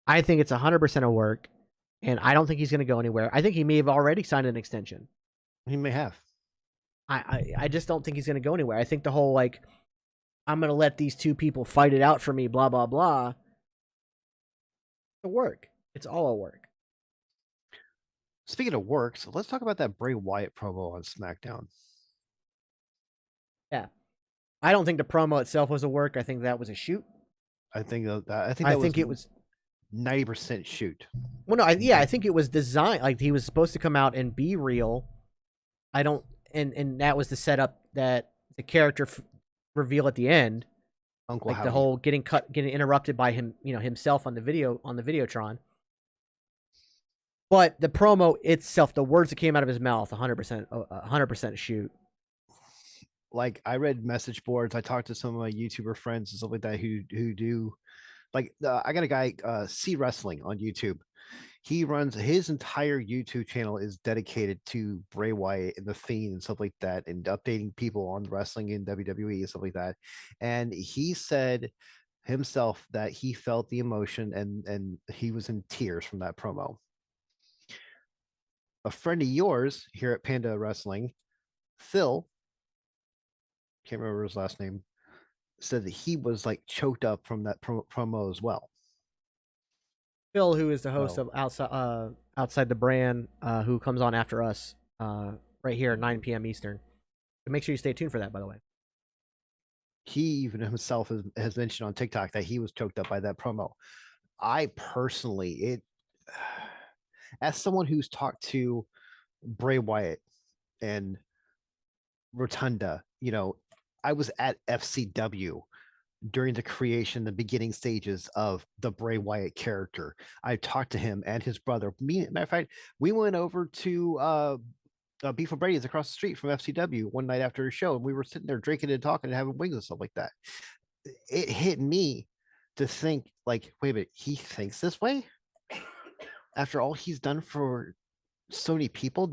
I think it's 100% a work, and I don't think he's going to go anywhere. I think he may have already signed an extension. He may have. I just don't think he's going to go anywhere. I think the whole, like, I'm going to let these two people fight it out for me, blah, blah, blah. It's a work. It's all a work. Speaking of works, let's talk about that Bray Wyatt promo on SmackDown. Yeah. I don't think the promo itself was a work. I think that was a shoot. I think it was 90% shoot. Well, no, I think it was designed like he was supposed to come out and be real. And that was the setup that the character reveal at the end. Uncle like Howdy. The whole getting interrupted by him, himself on the Videotron. But the promo itself, the words that came out of his mouth, 100% shoot. Like, I read message boards. I talked to some of my YouTuber friends and stuff like that who do, like, I got a guy, C Wrestling on YouTube. He runs his entire YouTube channel is dedicated to Bray Wyatt and the Fiend and stuff like that, and updating people on wrestling in WWE and stuff like that. And he said himself that he felt the emotion and he was in tears from that promo. A friend of yours here at Panda Wrestling, Phil, can't remember his last name, said that he was like choked up from that promo as well. Phil, who is the host of Outside the Brand, who comes on after us right here at 9 p.m. Eastern. So make sure you stay tuned for that, by the way. He even himself has mentioned on TikTok that he was choked up by that promo. I personally, as someone who's talked to Bray Wyatt and Rotunda, I was at FCW during the creation, the beginning stages of the Bray Wyatt character. I talked to him and his brother. Matter of fact, we went over to Beef and Brady's across the street from FCW one night after a show, and we were sitting there drinking and talking and having wings and stuff like that. It hit me to think, like, wait a minute, he thinks this way after all he's done for so many people.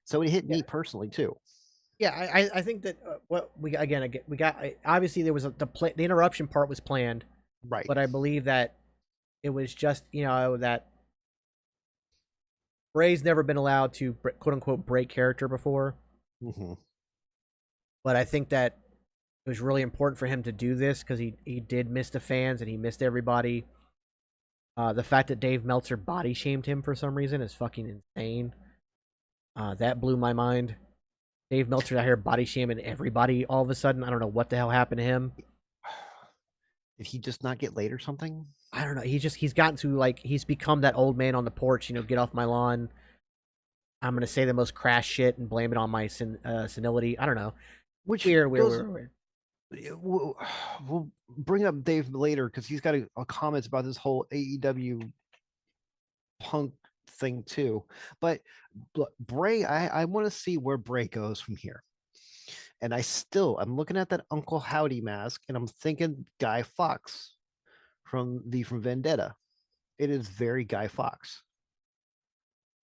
So it hit me personally too. Yeah, I think that what we got obviously there was the interruption part was planned, right? But I believe that it was just that Bray's never been allowed to quote unquote break character before. Mm-hmm. But I think that it was really important for him to do this because he did miss the fans and he missed everybody. The fact that Dave Meltzer body shamed him for some reason is fucking insane. That blew my mind. Dave Meltzer out here body shaming everybody all of a sudden. I don't know what the hell happened to him. Did he just not get laid or something? I don't know. He's gotten to he's become that old man on the porch. Get off my lawn. I'm gonna say the most crass shit and blame it on my senility. I don't know. Which weird. We'll bring up Dave later because he's got a comments about this whole AEW Punk thing too. But Bray, I want to see where Bray goes from here. And I'm looking at that Uncle Howdy mask and I'm thinking Guy Fawkes from Vendetta. It is very Guy Fawkes.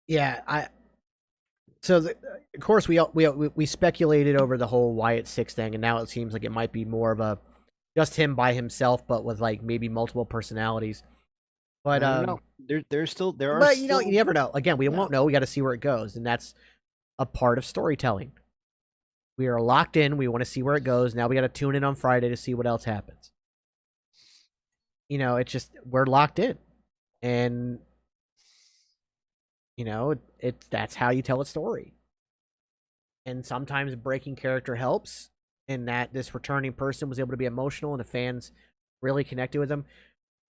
Yeah, of course we speculated over the whole Wyatt 6 thing, and now it seems like it might be more of a just him by himself, but with maybe multiple personalities. But there are still. But you never know. Again, we won't know. We got to see where it goes, and that's a part of storytelling. We are locked in. We want to see where it goes. Now we got to tune in on Friday to see what else happens. It's just we're locked in, and That's how you tell a story. And sometimes breaking character helps, in that this returning person was able to be emotional and the fans really connected with him.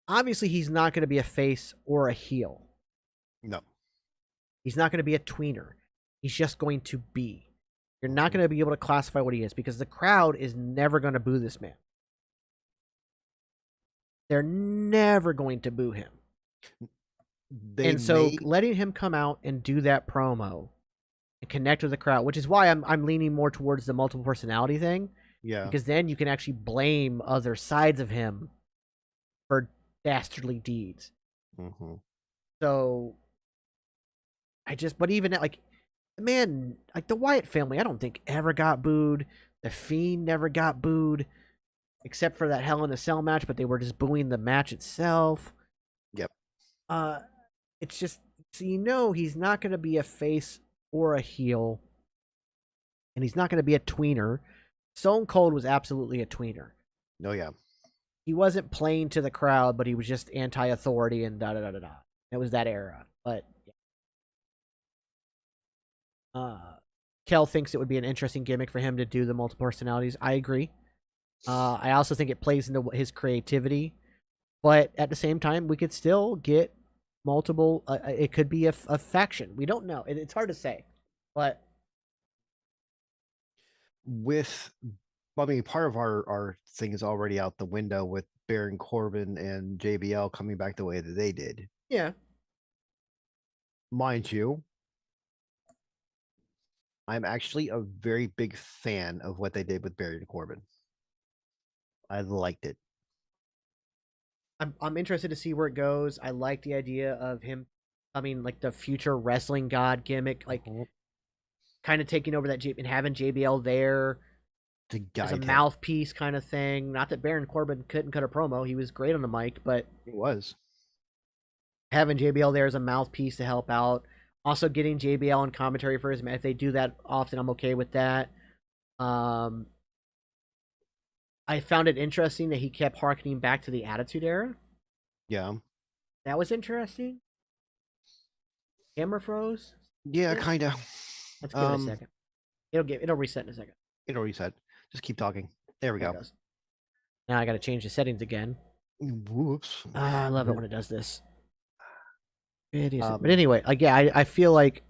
Obviously, he's not going to be a face or a heel. No. He's not going to be a tweener. He's just going to be. You're not going to be able to classify what he is, because the crowd is never going to boo this man. They're never going to boo him. So letting him come out and do that promo and connect with the crowd, which is why I'm leaning more towards the multiple personality thing. Yeah. Because then you can actually blame other sides of him for dastardly deeds. So but even like, man, like the Wyatt family, I don't think ever got booed. The Fiend never got booed, except for that Hell in a Cell match, but they were just booing the match itself. Yep. It's just, so he's not going to be a face or a heel, and he's not going to be a tweener. Stone Cold was absolutely a tweener. No, yeah. He wasn't playing to the crowd, but he was just anti-authority and da-da-da-da-da. It was that era. But Kel thinks it would be an interesting gimmick for him to do the multiple personalities. I agree. I also think it plays into his creativity. But at the same time, we could still get multiple. It could be a faction. We don't know. It's hard to say. But part of our thing is already out the window with Baron Corbin and JBL coming back the way that they did. Yeah. Mind you, I'm actually a very big fan of what they did with Baron Corbin. I liked it. I'm interested to see where it goes. I like the idea of him coming like the future wrestling god gimmick, like kind of taking over that and having JBL there as a mouthpiece kind of thing. Not that Baron Corbin couldn't cut a promo; he was great on the mic, but he was. Having JBL there as a mouthpiece to help out. Also getting JBL on commentary for his match. If they do that often, I'm okay with that. I found it interesting that he kept harkening back to the Attitude Era. Yeah. That was interesting. Camera froze? Yeah, kind of. Let's give it a second. It'll reset in a second. It'll reset. Just keep talking. There we go. Now I got to change the settings again. Whoops. I love it when it does this. But anyway, I feel like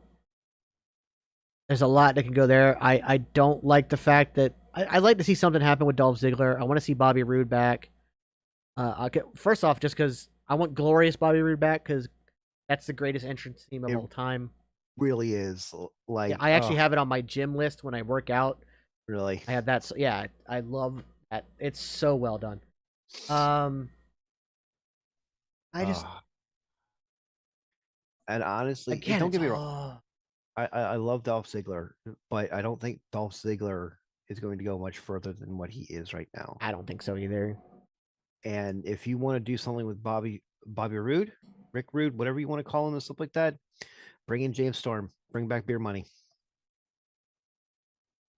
there's a lot that can go there. I don't like the fact that I'd like to see something happen with Dolph Ziggler. I want to see Bobby Roode back. First off, just because I want glorious Bobby Roode back, because that's the greatest entrance theme of all time. Really is. Like, I actually have it on my gym list when I work out. Really? I have that. So, yeah, I love that. It's so well done. And honestly, again, don't get me wrong. I love Dolph Ziggler, but I don't think Dolph Ziggler is going to go much further than what he is right now. I don't think so either. And if you want to do something with Bobby Roode, Rick Rude, whatever you want to call him and stuff like that, bring in James Storm. Bring back Beer Money.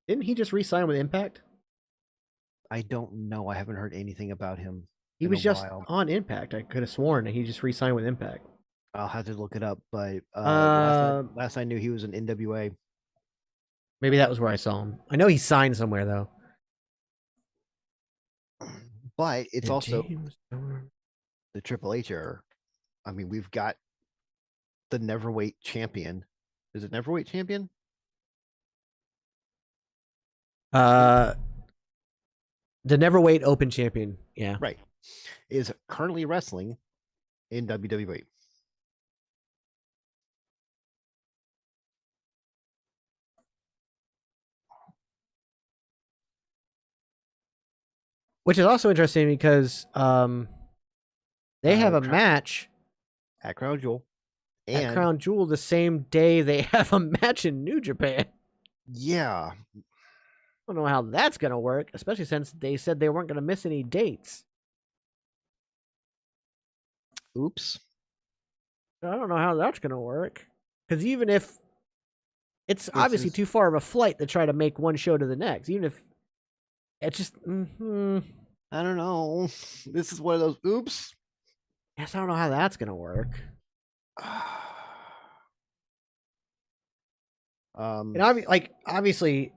Didn't he just re-sign with Impact? I don't know. I haven't heard anything about him. He was just on Impact. I could have sworn that he just re-signed with Impact. I'll have to look it up, but last I knew he was in NWA. Maybe that was where I saw him. I know he signed somewhere though. But it's also the Triple H era. I mean, we've got the Neverweight champion. Is it Neverweight champion? The Neverweight Open champion. Yeah. Right. Is currently wrestling in WWE. Which is also interesting because they have a match at Crown Jewel. And at Crown Jewel the same day they have a match in New Japan. Yeah. I don't know how that's going to work, especially since they said they weren't going to miss any dates. Oops. I don't know how that's going to work. Because even if it's obviously too far of a flight to try to make one show to the next, even if it's just, I don't know. This is one of those oops. Yes, I don't know how that's going to work. And obviously,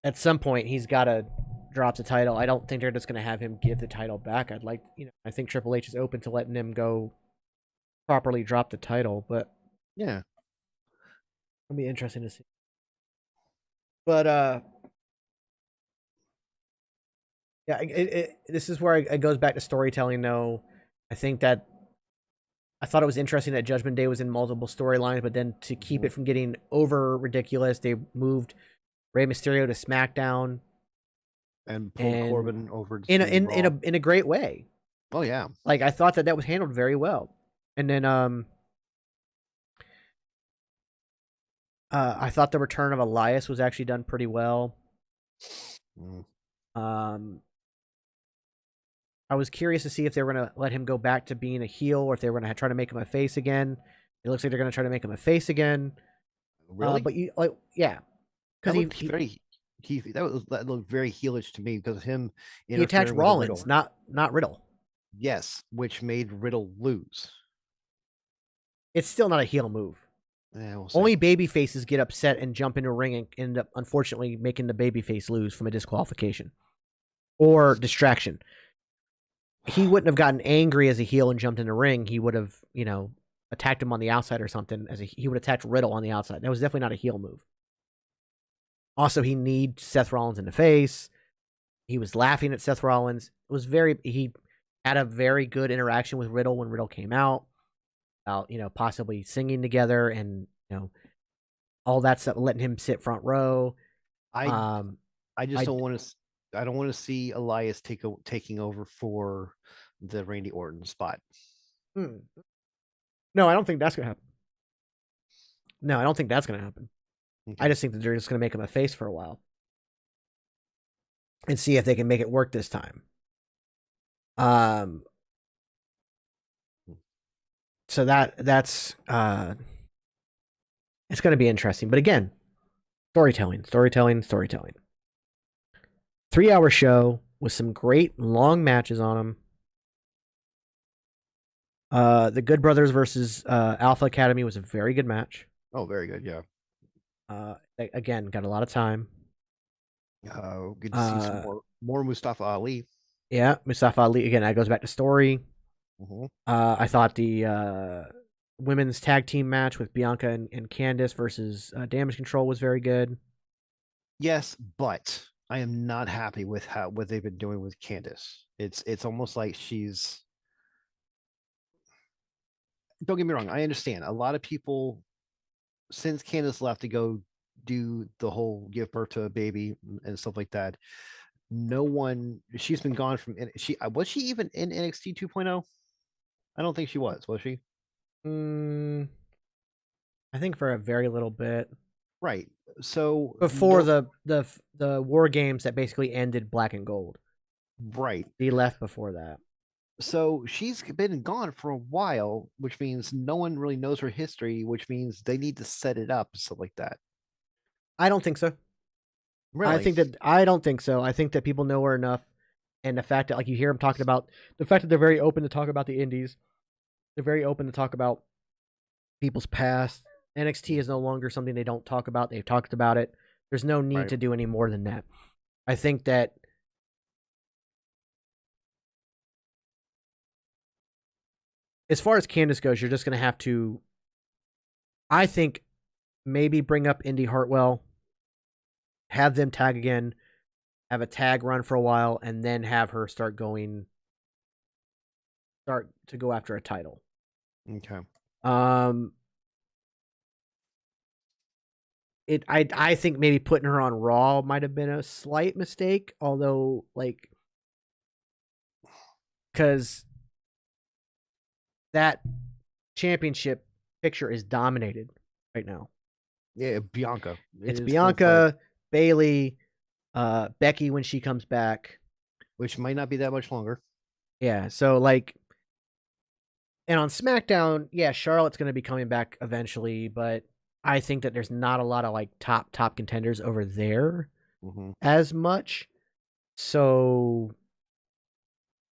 at some point he's got to drop the title. I don't think they're just going to have him give the title back. I think Triple H is open to letting him go properly drop the title, but yeah, it'll be interesting to see. But yeah, this is where it goes back to storytelling. Though I think that I thought it was interesting that Judgment Day was in multiple storylines, but then to keep it from getting over ridiculous, they moved Rey Mysterio to SmackDown and pulled Corbin over to in a great way. Oh yeah, like I thought that was handled very well, and then I thought the return of Elias was actually done pretty well. I was curious to see if they were going to let him go back to being a heel or if they were going to try to make him a face again. It looks like they're going to try to make him a face again. Really? But yeah, because that looked very heelish to me because of him. He attacked Rollins, not Riddle. Yes, which made Riddle lose. It's still not a heel move. Yeah, we'll Only baby faces get upset and jump into a ring and end up, unfortunately, making the baby face lose from a disqualification or distraction. He wouldn't have gotten angry as a heel and jumped in the ring. He would have, attacked him on the outside or something. He would attack Riddle on the outside. That was definitely not a heel move. Also, he kneed Seth Rollins in the face. He was laughing at Seth Rollins. He had a very good interaction with Riddle when Riddle came out about, possibly singing together and, all that stuff, letting him sit front row. I don't want to see Elias taking over for the Randy Orton spot. No, I don't think that's going to happen. Okay. I just think that they're just going to make him a face for a while and see if they can make it work this time. So that's it's going to be interesting. But again, storytelling. 3-hour show with some great long matches on them. The Good Brothers versus Alpha Academy was a very good match. Oh, very good, yeah. Again, got a lot of time. Good to see some more Mustafa Ali. Yeah, Mustafa Ali. Again, that goes back to story. I thought the women's tag team match with Bianca and Candice versus Damage Control was very good. Yes, but I am not happy with what they've been doing with Candice. It's almost like she's. Don't get me wrong. I understand a lot of people since Candice left to go do the whole give birth to a baby and stuff like that. She's been gone from. Was she even in NXT 2.0? I don't think she was she? I think for a very little bit. Right. So before the War Games that basically ended Black and Gold. Right. He left before that. So she's been gone for a while, which means no one really knows her history, which means they need to set it up, stuff like that. I don't think so. Really? I don't think so. I think that people know her enough, and the fact that, like, you hear them talking about the fact that they're very open to talk about the indies, they're very open to talk about people's past. NXT is no longer something they don't talk about. They've talked about it. There's no need to do any more than that. I think that as far as Candice goes, you're just going to have to, I think, maybe bring up Indy Hartwell, have them tag again, have a tag run for a while, and then have her start to go after a title. Okay. I think maybe putting her on Raw might have been a slight mistake, although, like, because that championship picture is dominated right now. Yeah, Bianca. It's Bianca, Bayley, Becky when she comes back, which might not be that much longer. Yeah, so like, and on SmackDown, yeah, Charlotte's going to be coming back eventually, but I think that there's not a lot of like top contenders over there as much. So,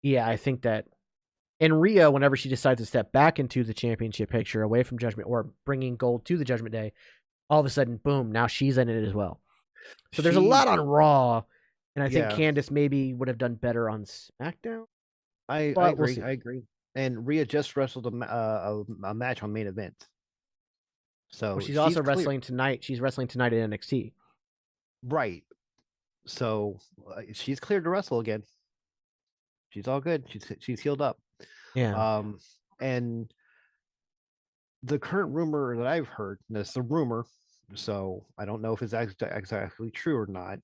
yeah, I think that. And Rhea, whenever she decides to step back into the championship picture away from Judgment or bringing gold to the Judgment Day, all of a sudden, boom, now she's in it as well. So there's a She, lot on Raw, and I think yeah, Candice maybe would have done better on SmackDown. I But we'll agree. see. I agree. And Rhea just wrestled a match on main event, Well, so she's she's also clear. wrestling tonight. She's wrestling tonight in NXT. Right. So she's cleared to wrestle again. She's all good. She's healed up. Yeah. And the current rumor that I've heard, and it's a rumor, so I don't know if it's exactly true or not.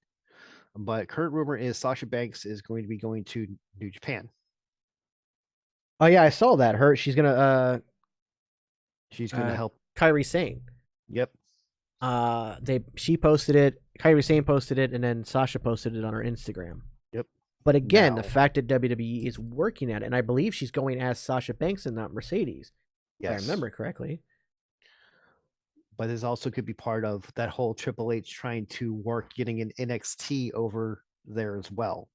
But current rumor is Sasha Banks is going to be going to New Japan. Oh yeah, I saw that. She's gonna She's going to help. Kairi Sane. Yep. She posted it. Kairi Sane posted it, and then Sasha posted it on her Instagram. Yep. But again, the Now, fact that WWE is working at it, and I believe she's going as Sasha Banks and not Mercedes, if I yes. remember correctly. But this also could be part of that whole Triple H trying to work getting an NXT over there as well,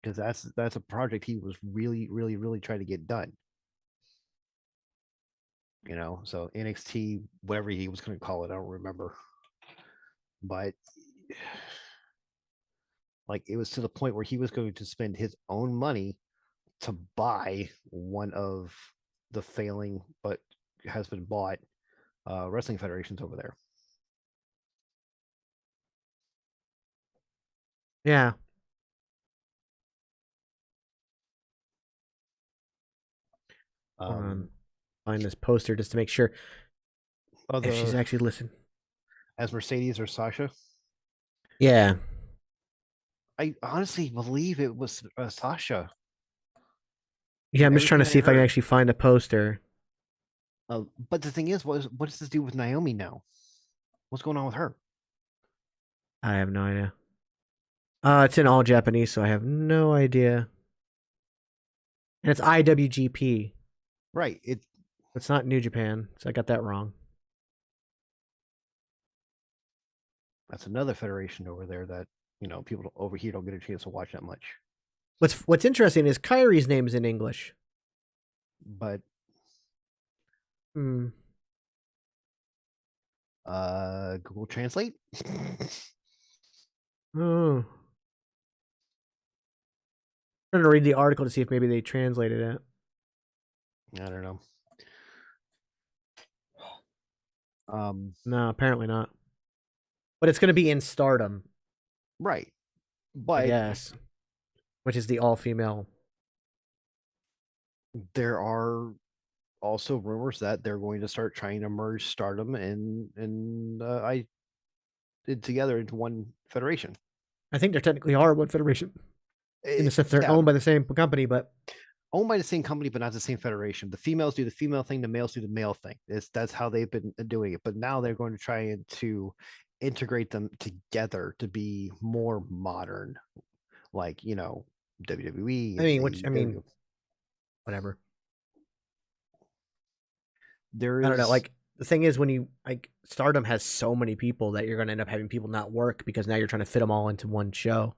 because that's a project he was really trying to get done. So NXT, whatever he was going to call it, I don't remember. But like it was to the point where he was going to spend his own money to buy one of the failing but has been bought wrestling federations over there. Yeah. Find this poster just to make sure if she's actually listening. As Mercedes or Sasha? Yeah. I honestly believe it was Sasha. Yeah, I'm just trying to see if I can actually find a poster. But the thing is, what does this do with Naomi now? What's going on with her? I have no idea. It's in all Japanese, so I have no idea. And it's IWGP. Right. It's not New Japan, so I got that wrong. That's another federation over there that people over here don't get a chance to watch that much. What's interesting is Kairi's name is in English, but Google Translate. Oh, I'm trying to read the article to see if maybe they translated it. I don't know. No, apparently not. But it's going to be in Stardom, right? But yes, which is the all-female. There are also rumors that they're going to start trying to merge Stardom and together into one federation. I think they technically are one federation in the sense they're owned by the same company, but owned by the same company, but not the same federation. The females do the female thing, the males do the male thing. That's how they've been doing it. But now they're going to try to integrate them together to be more modern, like WWE. I mean, whatever. I don't know. Like the thing is, when you Stardom has so many people that you're going to end up having people not work because now you're trying to fit them all into one show.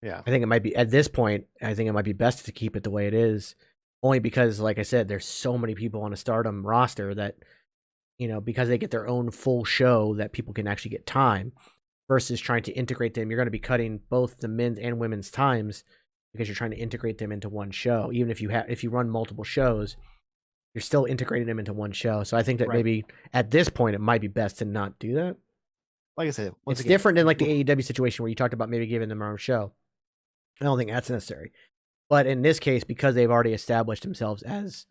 Yeah, I think it might be at this point. I think it might be best to keep it the way it is, only because, like I said, there's so many people on a Stardom roster that because they get their own full show that people can actually get time versus trying to integrate them. You're going to be cutting both the men's and women's times because you're trying to integrate them into one show. Even if you run multiple shows, you're still integrating them into one show. So I think that maybe at this point it might be best to not do that. Like I said, it's different than like the AEW situation where you talked about maybe giving them their own show. I don't think that's necessary. But in this case, because they've already established themselves as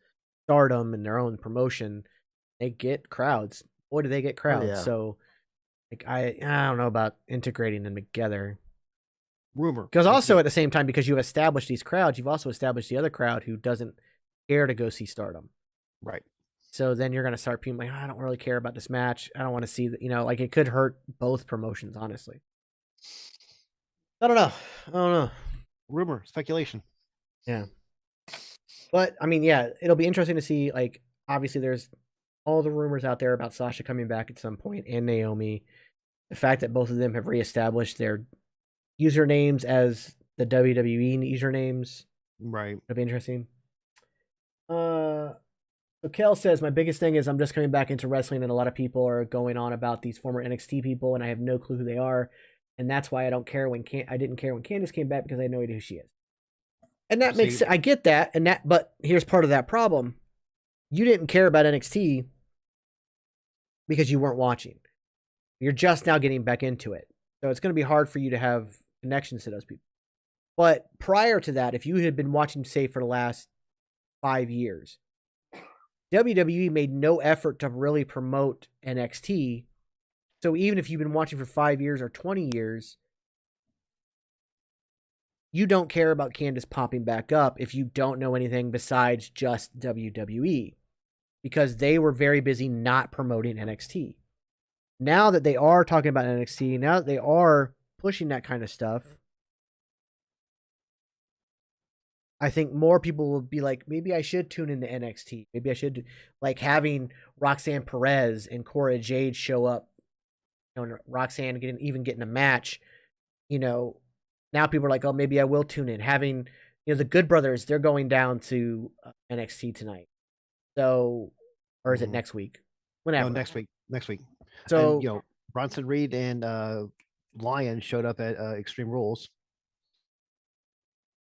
Stardom and their own promotion, they get crowds. Boy, do they get crowds. yeah. So I don't know about integrating them together. Rumor. Because also at the same time, because you've established these crowds, you've also established the other crowd who doesn't care to go see Stardom. Right. So then you're going to start being like, I don't really care about this match. I don't want to see that. Like it could hurt both promotions, honestly. I don't know. Rumor, speculation. Yeah. But I mean, yeah, it'll be interesting to see. Like, obviously, there's all the rumors out there about Sasha coming back at some point and Naomi. The fact that both of them have reestablished their usernames as the WWE usernames. Right. It'll be interesting. So Kel says my biggest thing is I'm just coming back into wrestling, and a lot of people are going on about these former NXT people, and I have no clue who they are, and that's why I don't care when I didn't care when Candice came back because I had no idea who she is. And that makes sense. I get that, but here's part of that problem: you didn't care about NXT because you weren't watching. You're just now getting back into it, so it's going to be hard for you to have connections to those people. But prior to that, if you had been watching, say, for the last 5 years, WWE made no effort to really promote NXT. So even if you've been watching for 5 years or 20 years, you don't care about Candice popping back up if you don't know anything besides just WWE, because they were very busy not promoting NXT. Now that they are talking about NXT, now that they are pushing that kind of stuff, I think more people will be like, maybe I should tune into NXT. Maybe I should, like having Roxanne Perez and Cora Jade show up, you know, Roxanne getting a match, you know, now people are like, oh, maybe I will tune in. Having, you know, the Good Brothers, they're going down to NXT tonight. So, or is it next week? Whenever. No, next week. So, and, you know, Bronson Reed and Lion showed up at Extreme Rules.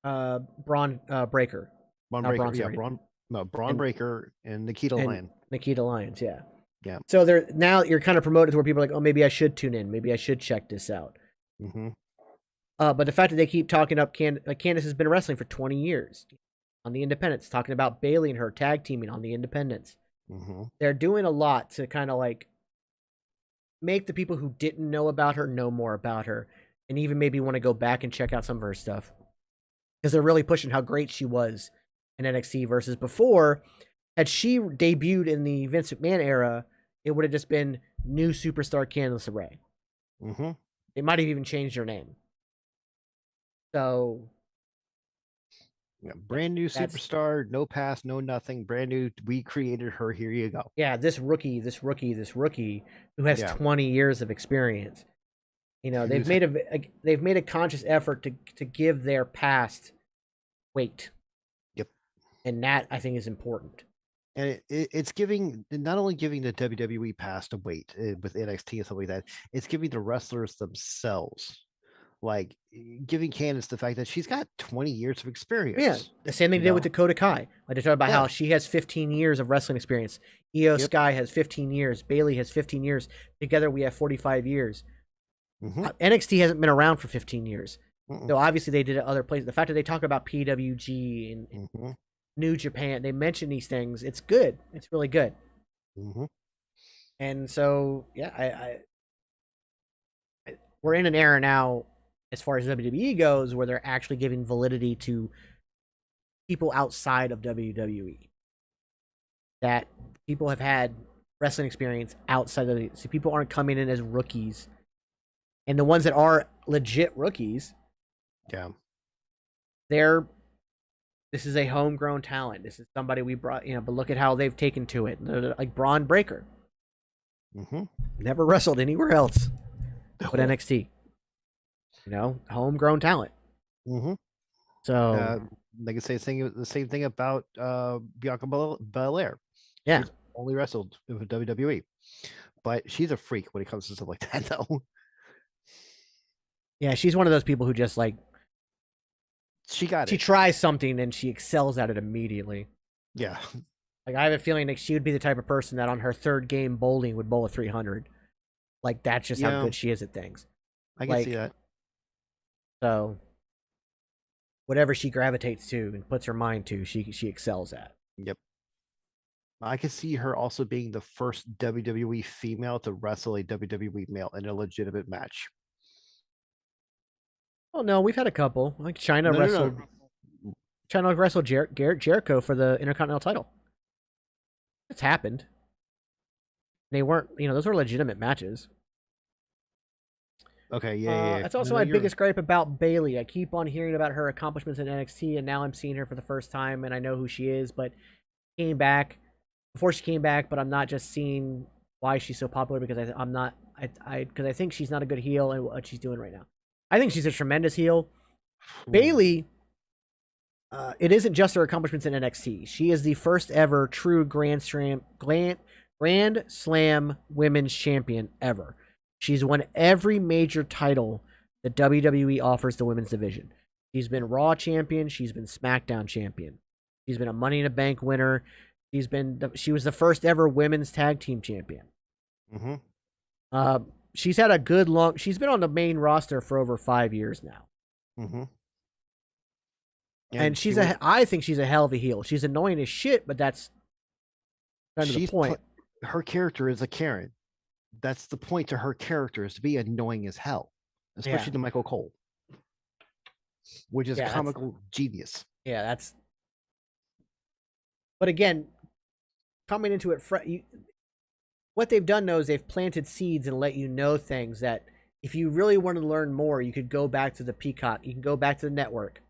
Braun Breaker. Braun Breaker and Nikita Lion. Nikita Lyons, yeah. Yeah. So now you're kind of promoted to where people are like, oh, maybe I should tune in. Maybe I should check this out. Mm-hmm. But the fact that they keep talking up Candice has been wrestling for 20 years on the independents, talking about Bayley and her tag teaming on the independents. Mm-hmm. They're doing a lot to kind of like make the people who didn't know about her know more about her, and even maybe want to go back and check out some of her stuff, because they're really pushing how great she was in NXT versus before. Had she debuted in the Vince McMahon era, it would have just been new superstar Candice LeRae. Mm-hmm. They might have even changed her name. So, yeah, brand new superstar, no past, no nothing, brand new. We created her. Here you go. Yeah, this rookie who has 20 years of experience. You know, they've made a conscious effort to give their past weight. Yep. And that, I think, is important. And it's not only giving the WWE past a weight with NXT and stuff like that, it's giving the wrestlers themselves, like giving Candice the fact that she's got 20 years of experience. Yeah, the same thing they did with Dakota Kai. Like they talk about how she has 15 years of wrestling experience. Io Sky has 15 years. Bayley has 15 years. Together we have 45 years. Mm-hmm. NXT hasn't been around for 15 years. So obviously they did it other places. The fact that they talk about PWG and New Japan, they mention these things. It's good. It's really good. Mm-hmm. And so, yeah, we're in an era now, as far as WWE goes, where they're actually giving validity to people outside of WWE. That people have had wrestling experience outside of the... So people aren't coming in as rookies. And the ones that are legit rookies, this is a homegrown talent. This is somebody we brought, you know, but look at how they've taken to it. They're like Braun Breaker. Mm-hmm. Never wrestled anywhere else but NXT. You know, homegrown talent. Mm-hmm. So they can say the same thing about Bianca Belair. Yeah. She's only wrestled with WWE. But she's a freak when it comes to stuff like that, though. Yeah, she's one of those people who just like... She tries something and she excels at it immediately. Yeah. Like, I have a feeling that she would be the type of person that on her third game bowling would bowl a 300. Like, that's just how good she is at things. I can see that. So, whatever she gravitates to and puts her mind to, she excels at. Yep. I can see her also being the first WWE female to wrestle a WWE male in a legitimate match. Oh no, we've had a couple. Like China wrestled Jericho for the Intercontinental title. It's happened. They weren't, you know, those were legitimate matches. Okay, yeah. That's also my biggest gripe about Bayley. I keep on hearing about her accomplishments in NXT, and now I'm seeing her for the first time, and I know who she is. But before she came back, but I'm not just seeing why she's so popular, because because I think she's not a good heel in what she's doing right now. I think she's a tremendous heel. Bayley it isn't just her accomplishments in NXT. She is the first ever true Grand Slam Women's Champion ever. She's won every major title that WWE offers the women's division. She's been Raw champion. She's been SmackDown champion. She's been a Money in the Bank winner. She was the first ever women's tag team champion. Mm-hmm. She's had she's been on the main roster for over 5 years now. Mm-hmm. And I think she's a hell of a heel. She's annoying as shit, but that's kind of the point. Her character is a Karen. That's the point to her character, is to be annoying as hell, especially to Michael Cole, which is comical genius. Yeah, that's. But again, coming into it, what they've done though is they've planted seeds and let you know things that if you really want to learn more, you could go back to the Peacock. You can go back to the network,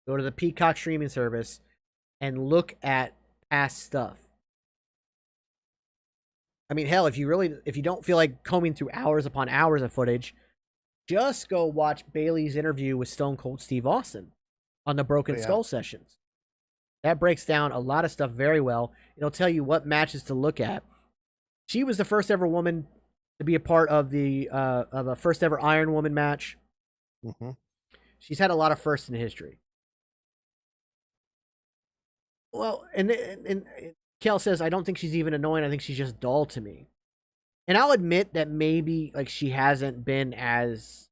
go to the Peacock streaming service, and look at past stuff. I mean, hell, if you don't feel like combing through hours upon hours of footage, just go watch Bayley's interview with Stone Cold Steve Austin on the Broken Skull sessions. That breaks down a lot of stuff very well. It'll tell you what matches to look at. She was the first ever woman to be a part of a first ever Iron Woman match. Mm-hmm. She's had a lot of firsts in history. Well, and Kel says, I don't think she's even annoying. I think she's just dull to me. And I'll admit that maybe like she hasn't been as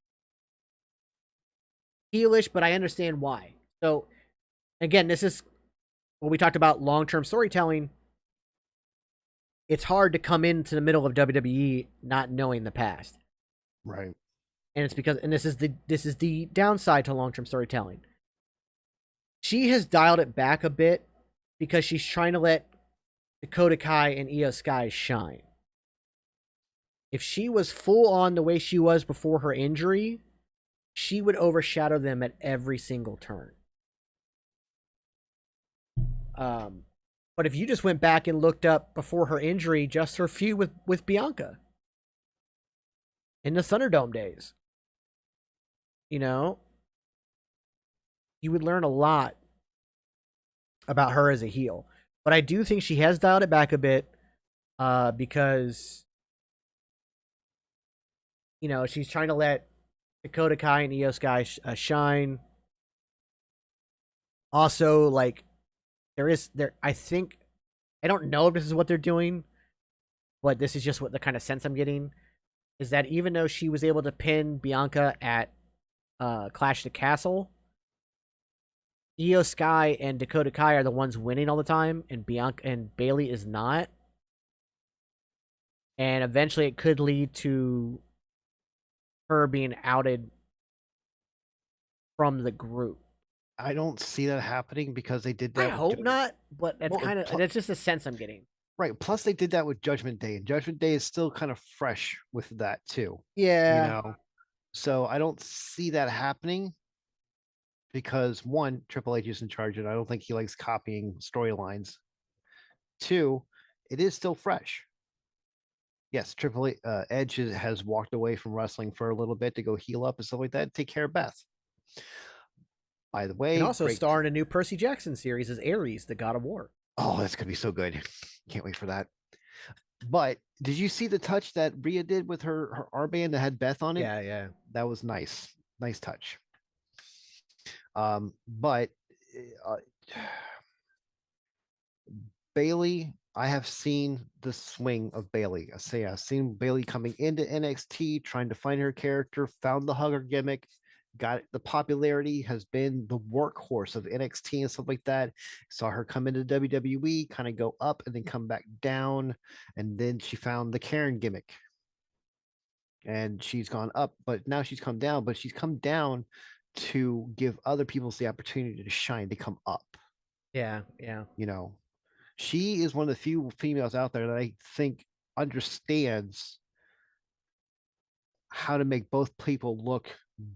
heelish, but I understand why. So again, this is when we talked about long-term storytelling. It's hard to come into the middle of WWE not knowing the past. Right. And it's because, and this is the downside to long-term storytelling. She has dialed it back a bit because she's trying to let Dakota Kai and Io Sky shine. If she was full on the way she was before her injury, she would overshadow them at every single turn. But if you just went back and looked up before her injury, just her feud with Bianca in the Thunderdome days, you know, you would learn a lot about her as a heel. But I do think she has dialed it back a bit because, you know, she's trying to let Dakota Kai and Io Sky shine. Also, like, I think, I don't know if this is what they're doing, but this is just what the kind of sense I'm getting, is that even though she was able to pin Bianca at Clash of the Castle, Io Sky and Dakota Kai are the ones winning all the time, and Bianca and Bayley is not. And eventually it could lead to her being outed from the group. I don't see that happening because they did that. I hope not, but that's just a sense I'm getting. Right. Plus, they did that with Judgment Day, and Judgment Day is still kind of fresh with that too. Yeah. You know, so I don't see that happening because one, Triple H is in charge, and I don't think he likes copying storylines. Two, it is still fresh. Yes, Edge has walked away from wrestling for a little bit to go heal up and stuff like that, take care of Beth. By the way, and also star in a new Percy Jackson series as Ares, the God of War. Oh, that's gonna be so good! Can't wait for that. But did you see the touch that Rhea did with her armband that had Beth on it? Yeah, that was nice. Nice touch. But Bayley, I have seen the swing of Bayley. I've seen Bayley coming into NXT, trying to find her character, found the hugger gimmick, got the popularity, has been the workhorse of NXT and stuff like that. Saw her come into WWE, kind of go up and then come back down. And then she found the Karen gimmick. And she's gone up, but now she's come down, but she's come down to give other people the opportunity to shine, to come up. Yeah. You know, she is one of the few females out there that I think understands how to make both people look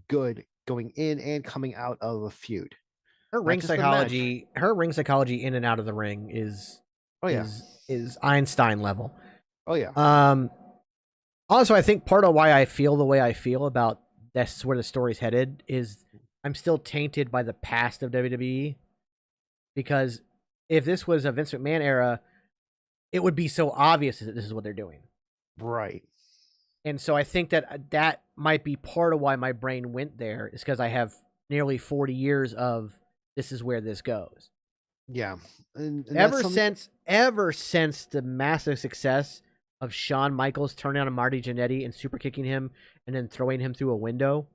good going in and coming out of a feud. Her ring psychology in and out of the ring is Einstein level. Oh yeah. Also, I think part of why I feel the way I feel about that's where the story's headed is I'm still tainted by the past of WWE. because if this was a Vince McMahon era, it would be so obvious that this is what they're doing. Right. And so I think that might be part of why my brain went there, is because I have nearly 40 years of this is where this goes. Yeah. And ever since the massive success of Shawn Michaels turning on Marty Jannetty and super kicking him and then throwing him through a window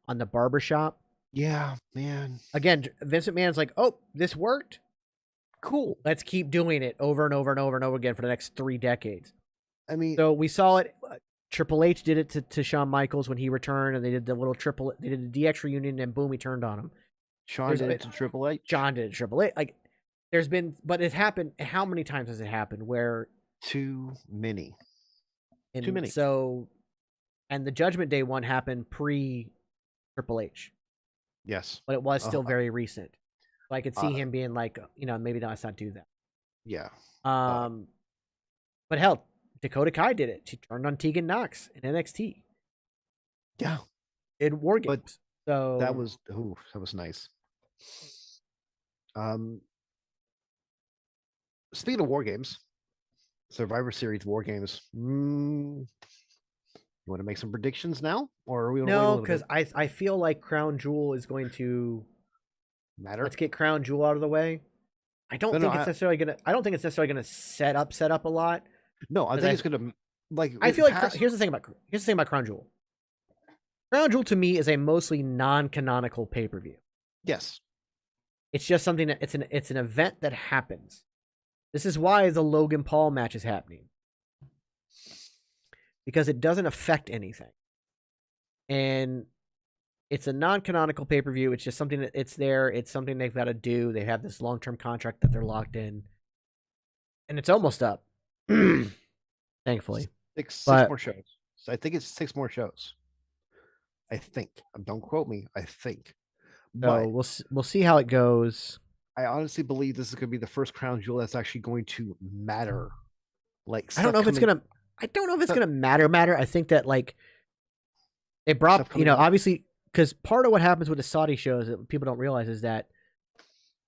on the barbershop. Yeah, man. Again, Vince McMahon's like, oh, this worked. Cool. Let's keep doing it over and over and over and over again for the next 3 decades. I mean, so we saw it. Triple H did it to Shawn Michaels when he returned, and they did the DX reunion, and boom, he turned on him. Shawn did it to Triple H. John did it to Triple H. Like, but it happened. How many times has it happened? Where too many. Too many. So, and the Judgment Day one happened pre Triple H. Yes, but it was still very recent. So I could see him being like, maybe let's not do that. Yeah. But hell, Dakota Kai did it. She turned on Tegan Nox in NXT. Yeah. In War Games. So that was nice. Speaking of War Games, Survivor Series War Games. You want to make some predictions now, or are we? No, because I feel like Crown Jewel is going to matter. Let's get Crown Jewel out of the way. I don't think it's necessarily gonna set up a lot. No, I think it's gonna I feel like here's the thing about Crown Jewel. Crown Jewel to me is a mostly non-canonical pay-per-view. Yes, it's just something that it's an event that happens. This is why the Logan Paul match is happening, because it doesn't affect anything, and it's a non-canonical pay-per-view. It's just something that it's there. It's something they've got to do. They have this long-term contract that they're locked in, and it's almost up. Thankfully, six more shows. So I think it's 6 more shows. I think. Don't quote me. I think. So we'll see how it goes. I honestly believe this is going to be the first Crown Jewel that's actually going to matter. Like, I don't know if it's gonna matter. I think that like they brought obviously, because part of what happens with the Saudi shows that people don't realize is that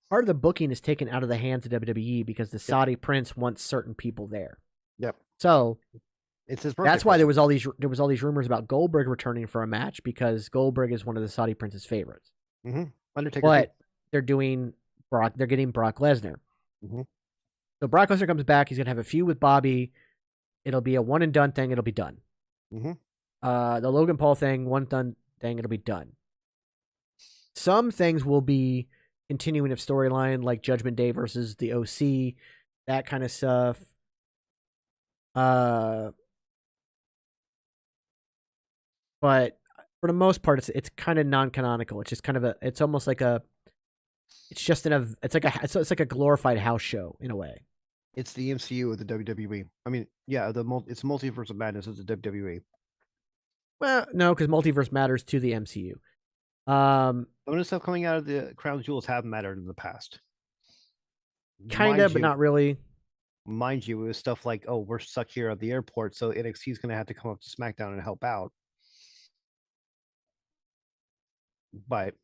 part of the booking is taken out of the hands of WWE because the Saudi prince wants certain people there. Yep. So it's his birthday. That's why there was all these rumors about Goldberg returning for a match, because Goldberg is one of the Saudi prince's favorites. Mm-hmm. Undertaker. But they're getting Brock Lesnar. Mm-hmm. So Brock Lesnar comes back. He's gonna have a feud with Bobby. It'll be a one and done thing. It'll be done. Mm-hmm. The Logan Paul thing, one done thing. It'll be done. Some things will be continuing of storyline, like Judgment Day versus the OC, that kind of stuff. But for the most part, it's kind of non-canonical. It's just kind of it's almost like it's like a glorified house show in a way. It's the MCU of the WWE. I mean, yeah, it's Multiverse of Madness of the WWE. Well, no, because Multiverse matters to the MCU. Some of the stuff coming out of the Crown Jewels have mattered in the past. Kind of, but not really. Mind you, it was stuff like, oh, we're stuck here at the airport, so NXT is going to have to come up to SmackDown and help out. But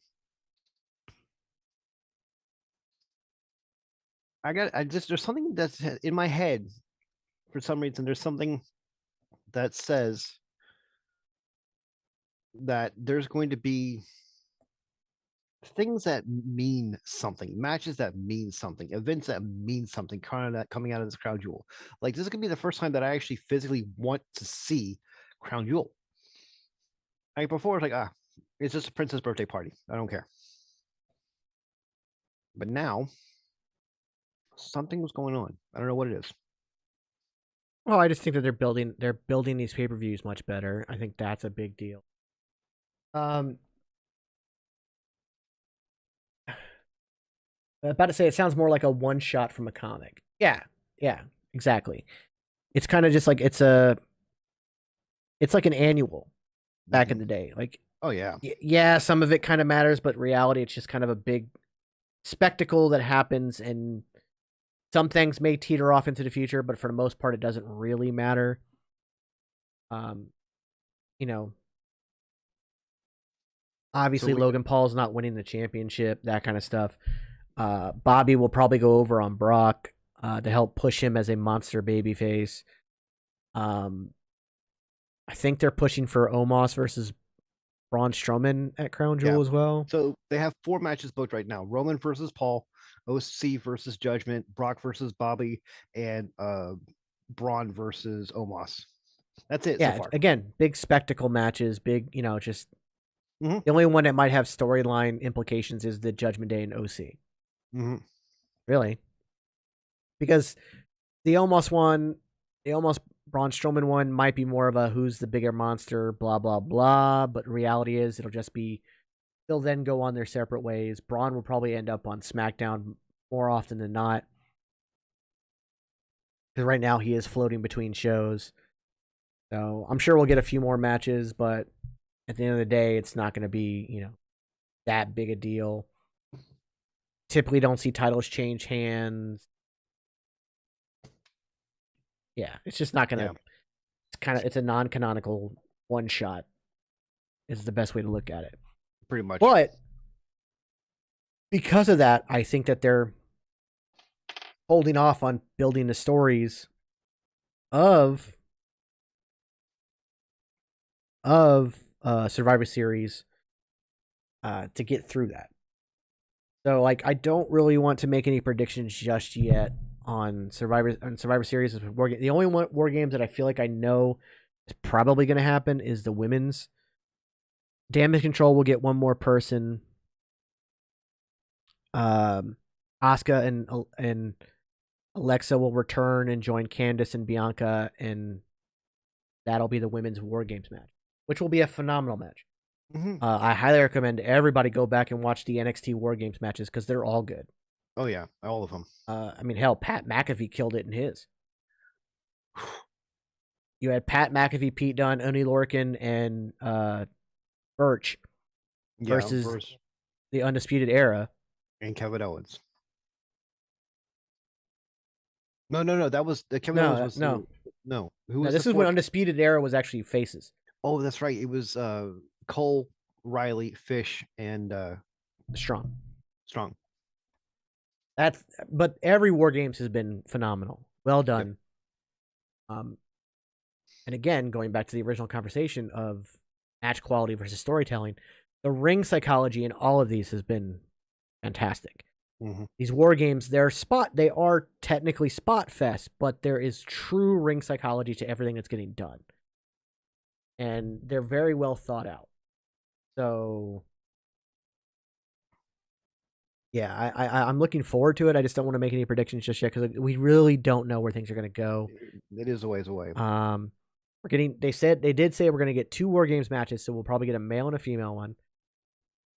there's something that's in my head for some reason. There's something that says that there's going to be things that mean something, matches that mean something, events that mean something coming out of this Crown Jewel. Like, this is going to be the first time that I actually physically want to see Crown Jewel. Like, before, it's like, it's just a princess birthday party. I don't care. But now, something was going on. I don't know what it is. Well, I just think that they're building these pay-per-views much better. I think that's a big deal. I'm about to say it sounds more like a one shot from a comic. Yeah, exactly. It's kind of just like it's like an annual back in the day. Like, oh yeah, yeah, some of it kind of matters, but reality, it's just kind of a big spectacle that happens, and some things may teeter off into the future, but for the most part, it doesn't really matter. Obviously, Logan Paul's not winning the championship, that kind of stuff. Bobby will probably go over on Brock to help push him as a monster babyface. I think they're pushing for Omos versus Braun Strowman at Crown Jewel as well. So they have 4 matches booked right now: Roman versus Paul, OC versus Judgment, Brock versus Bobby, and Braun versus Omos. That's it so far. Again, big spectacle matches, big, just the only one that might have storyline implications is the Judgment Day and OC. Really? Because the Omos Braun Strowman one might be more of a who's the bigger monster, blah, blah, blah. But reality is it'll just be, they'll then go on their separate ways. Braun will probably end up on SmackDown more often than not. Because right now he is floating between shows. So I'm sure we'll get a few more matches, but at the end of the day, it's not going to be, that big a deal. Typically don't see titles change hands. Yeah, it's just not gonna. It's a non-canonical one shot. Is the best way to look at it. Pretty much. But because of that, I think that they're holding off on building the stories of Survivor Series to get through that. So, I don't really want to make any predictions just yet on Survivor Series. The only War Games that I feel like I know is probably going to happen is the women's. Damage Control will get one more person. Asuka and Alexa will return and join Candice and Bianca, and that'll be the women's War Games match, which will be a phenomenal match. I highly recommend everybody go back and watch the NXT War Games matches because they're all good. Oh yeah, all of them. Hell, Pat McAfee killed it in his. You had Pat McAfee, Pete Dunne, Oni Lorcan, and Birch versus the Undisputed Era and Kevin Owens. No, that was Kevin Owens. No. This is when Undisputed Era was actually faces. Oh, that's right. It was Cole, Riley, Fish, and Strong. But every War Games has been phenomenal. Well done. Yep. And again, going back to the original conversation of match quality versus storytelling, the ring psychology in all of these has been fantastic. These War Games, they are technically spot fest, but there is true ring psychology to everything that's getting done. And they're very well thought out. So yeah, I'm looking forward to it. I just don't want to make any predictions just yet because we really don't know where things are going to go. It is a ways away. They did say we're going to get 2 War Games matches, so we'll probably get a male and a female one.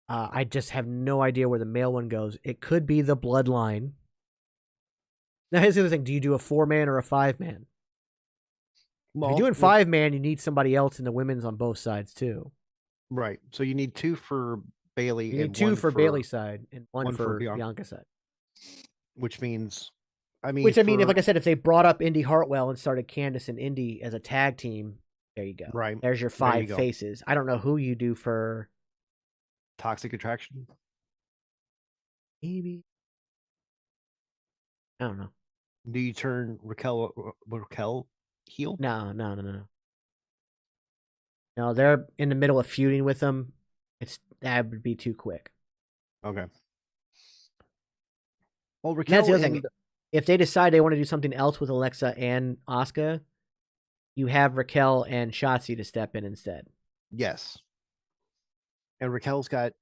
I just have no idea where the male one goes. It could be the Bloodline. Now here's the other thing: do you do a 4-man or a 5-man? Well, if you're doing 5-man, you need somebody else in the women's on both sides too. Right. So you need 2 for Bailey. You need 2 for Bailey's side and one for Bianca's side. Which means, if, like I said, if they brought up Indy Hartwell and started Candice and Indy as a tag team, there you go. Right. There's your 5 faces. I don't know who you do for Toxic Attraction. Maybe. I don't know. Do you turn Raquel heel? No. No, they're in the middle of feuding with them. That would be too quick. Okay. Well, Raquel, that's the other thing. If they decide they want to do something else with Alexa and Asuka, you have Raquel and Shotzi to step in instead. Yes. And Raquel's got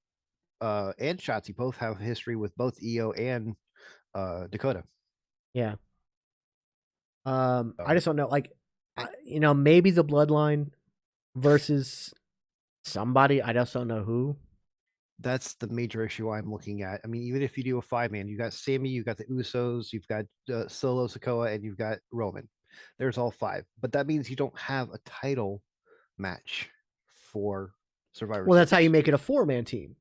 and Shotzi both have history with both Io and Dakota. Yeah. I just don't know. Maybe the Bloodline versus somebody. I just don't know who. That's the major issue I'm looking at. Even if you do a 5-man, you got Sammy, you got the Usos, you've got Solo Sikoa, and you've got Roman. There's all 5, but that means you don't have a title match for Survivor. Well, that's how you make it a 4-man team,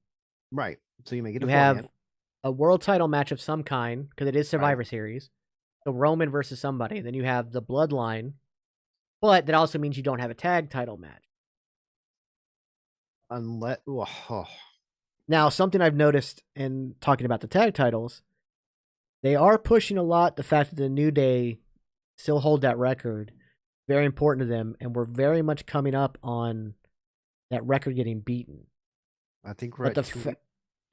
right? So you make it. You have a world title match of some kind because it is Survivor Series. So Roman versus somebody, then you have the Bloodline, but that also means you don't have a tag title match. Unless. Now, something I've noticed in talking about the tag titles They are pushing a lot the fact that the New Day still hold that record. Very important to them, and we're very much coming up on that record getting beaten. I think we're But at the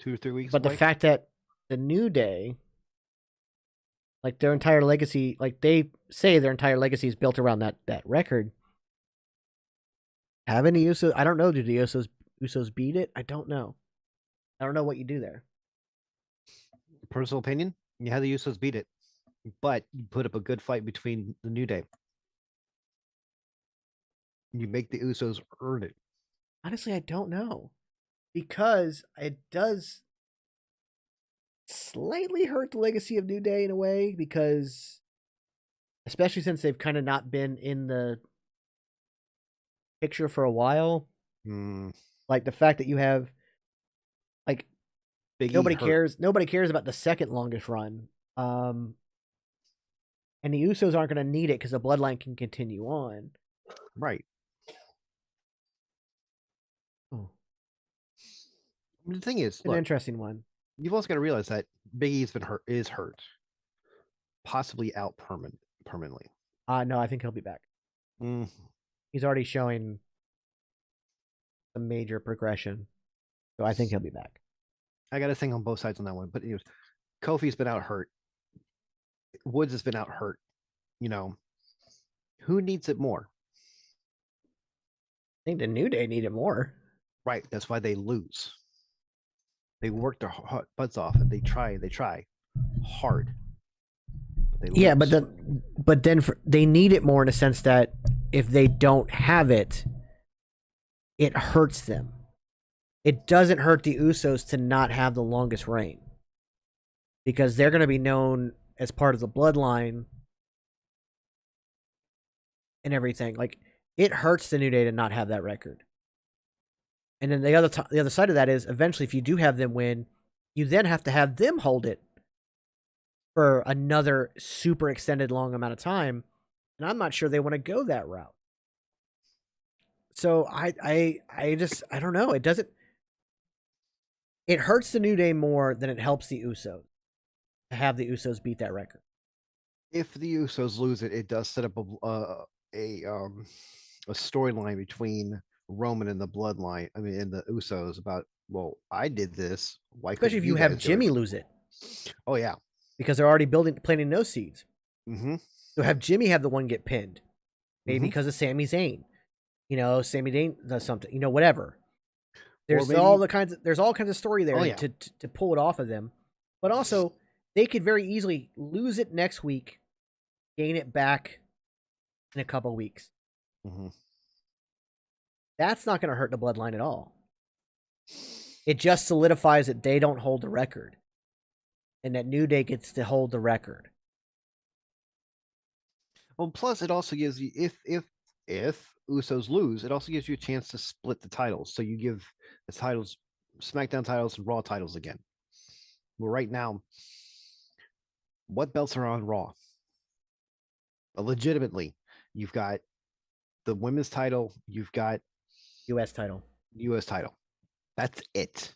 2 or 3 weeks but away. the fact that the New Day, like their entire legacy, like they say their entire legacy is built around that record. Have any Usos? I don't know. Do the Usos beat it? I don't know. I don't know what you do there. Personal opinion, you had the Usos beat it, but you put up a good fight between the New Day. You make the Usos earn it. Honestly, I don't know. Because it does slightly hurt the legacy of New Day in a way, because especially since they've kind of not been in the picture for a while. Like the fact that you have like Big nobody E hurt. cares about the second longest run. And the Usos aren't going to need it because the bloodline can continue on. Right. Oh. The thing is, An interesting one. You've also got to realize that Big E's is hurt, possibly out permanently. No, I think he'll be back. He's already showing a major progression, so I think he'll be back. I got to think on both sides on that one, but Kofi's been out hurt. Woods has been out hurt. Who needs it more? I think the New Day need it more. Right. That's why they lose. They work their butts off and they try hard. But yeah, but then they need it more in a sense that if they don't have it, it hurts them. It doesn't hurt the Usos to not have the longest reign because they're going to be known as part of the bloodline and everything. Like it hurts the New Day to not have that record. And then the other side of that is eventually if you do have them win, you then have to have them hold it for another super extended long amount of time. And I'm not sure they want to go that route. So I don't know. It hurts the New Day more than it helps the Usos to have the Usos beat that record. If the Usos lose it, it does set up a storyline between Roman and the bloodline. I mean, and the Usos about, well, I did this. Why? Especially if you have Jimmy lose it. Oh yeah, because they're already planting those seeds. Mm-hmm. So have Jimmy have the one get pinned, maybe because of Sami Zayn. Sami Zayn does something. Whatever. There's all kinds of story there to pull it off of them, but also they could very easily lose it next week, gain it back in a couple weeks. Mm-hmm. That's not going to hurt the bloodline at all. It just solidifies that they don't hold the record, and that New Day gets to hold the record. Well, plus it also gives you if Usos lose, it also gives you a chance to split the titles. So you give the titles, SmackDown titles and Raw titles again. Well, right now, what belts are on Raw? Legitimately, you've got the women's title, you've got U.S. title. That's it.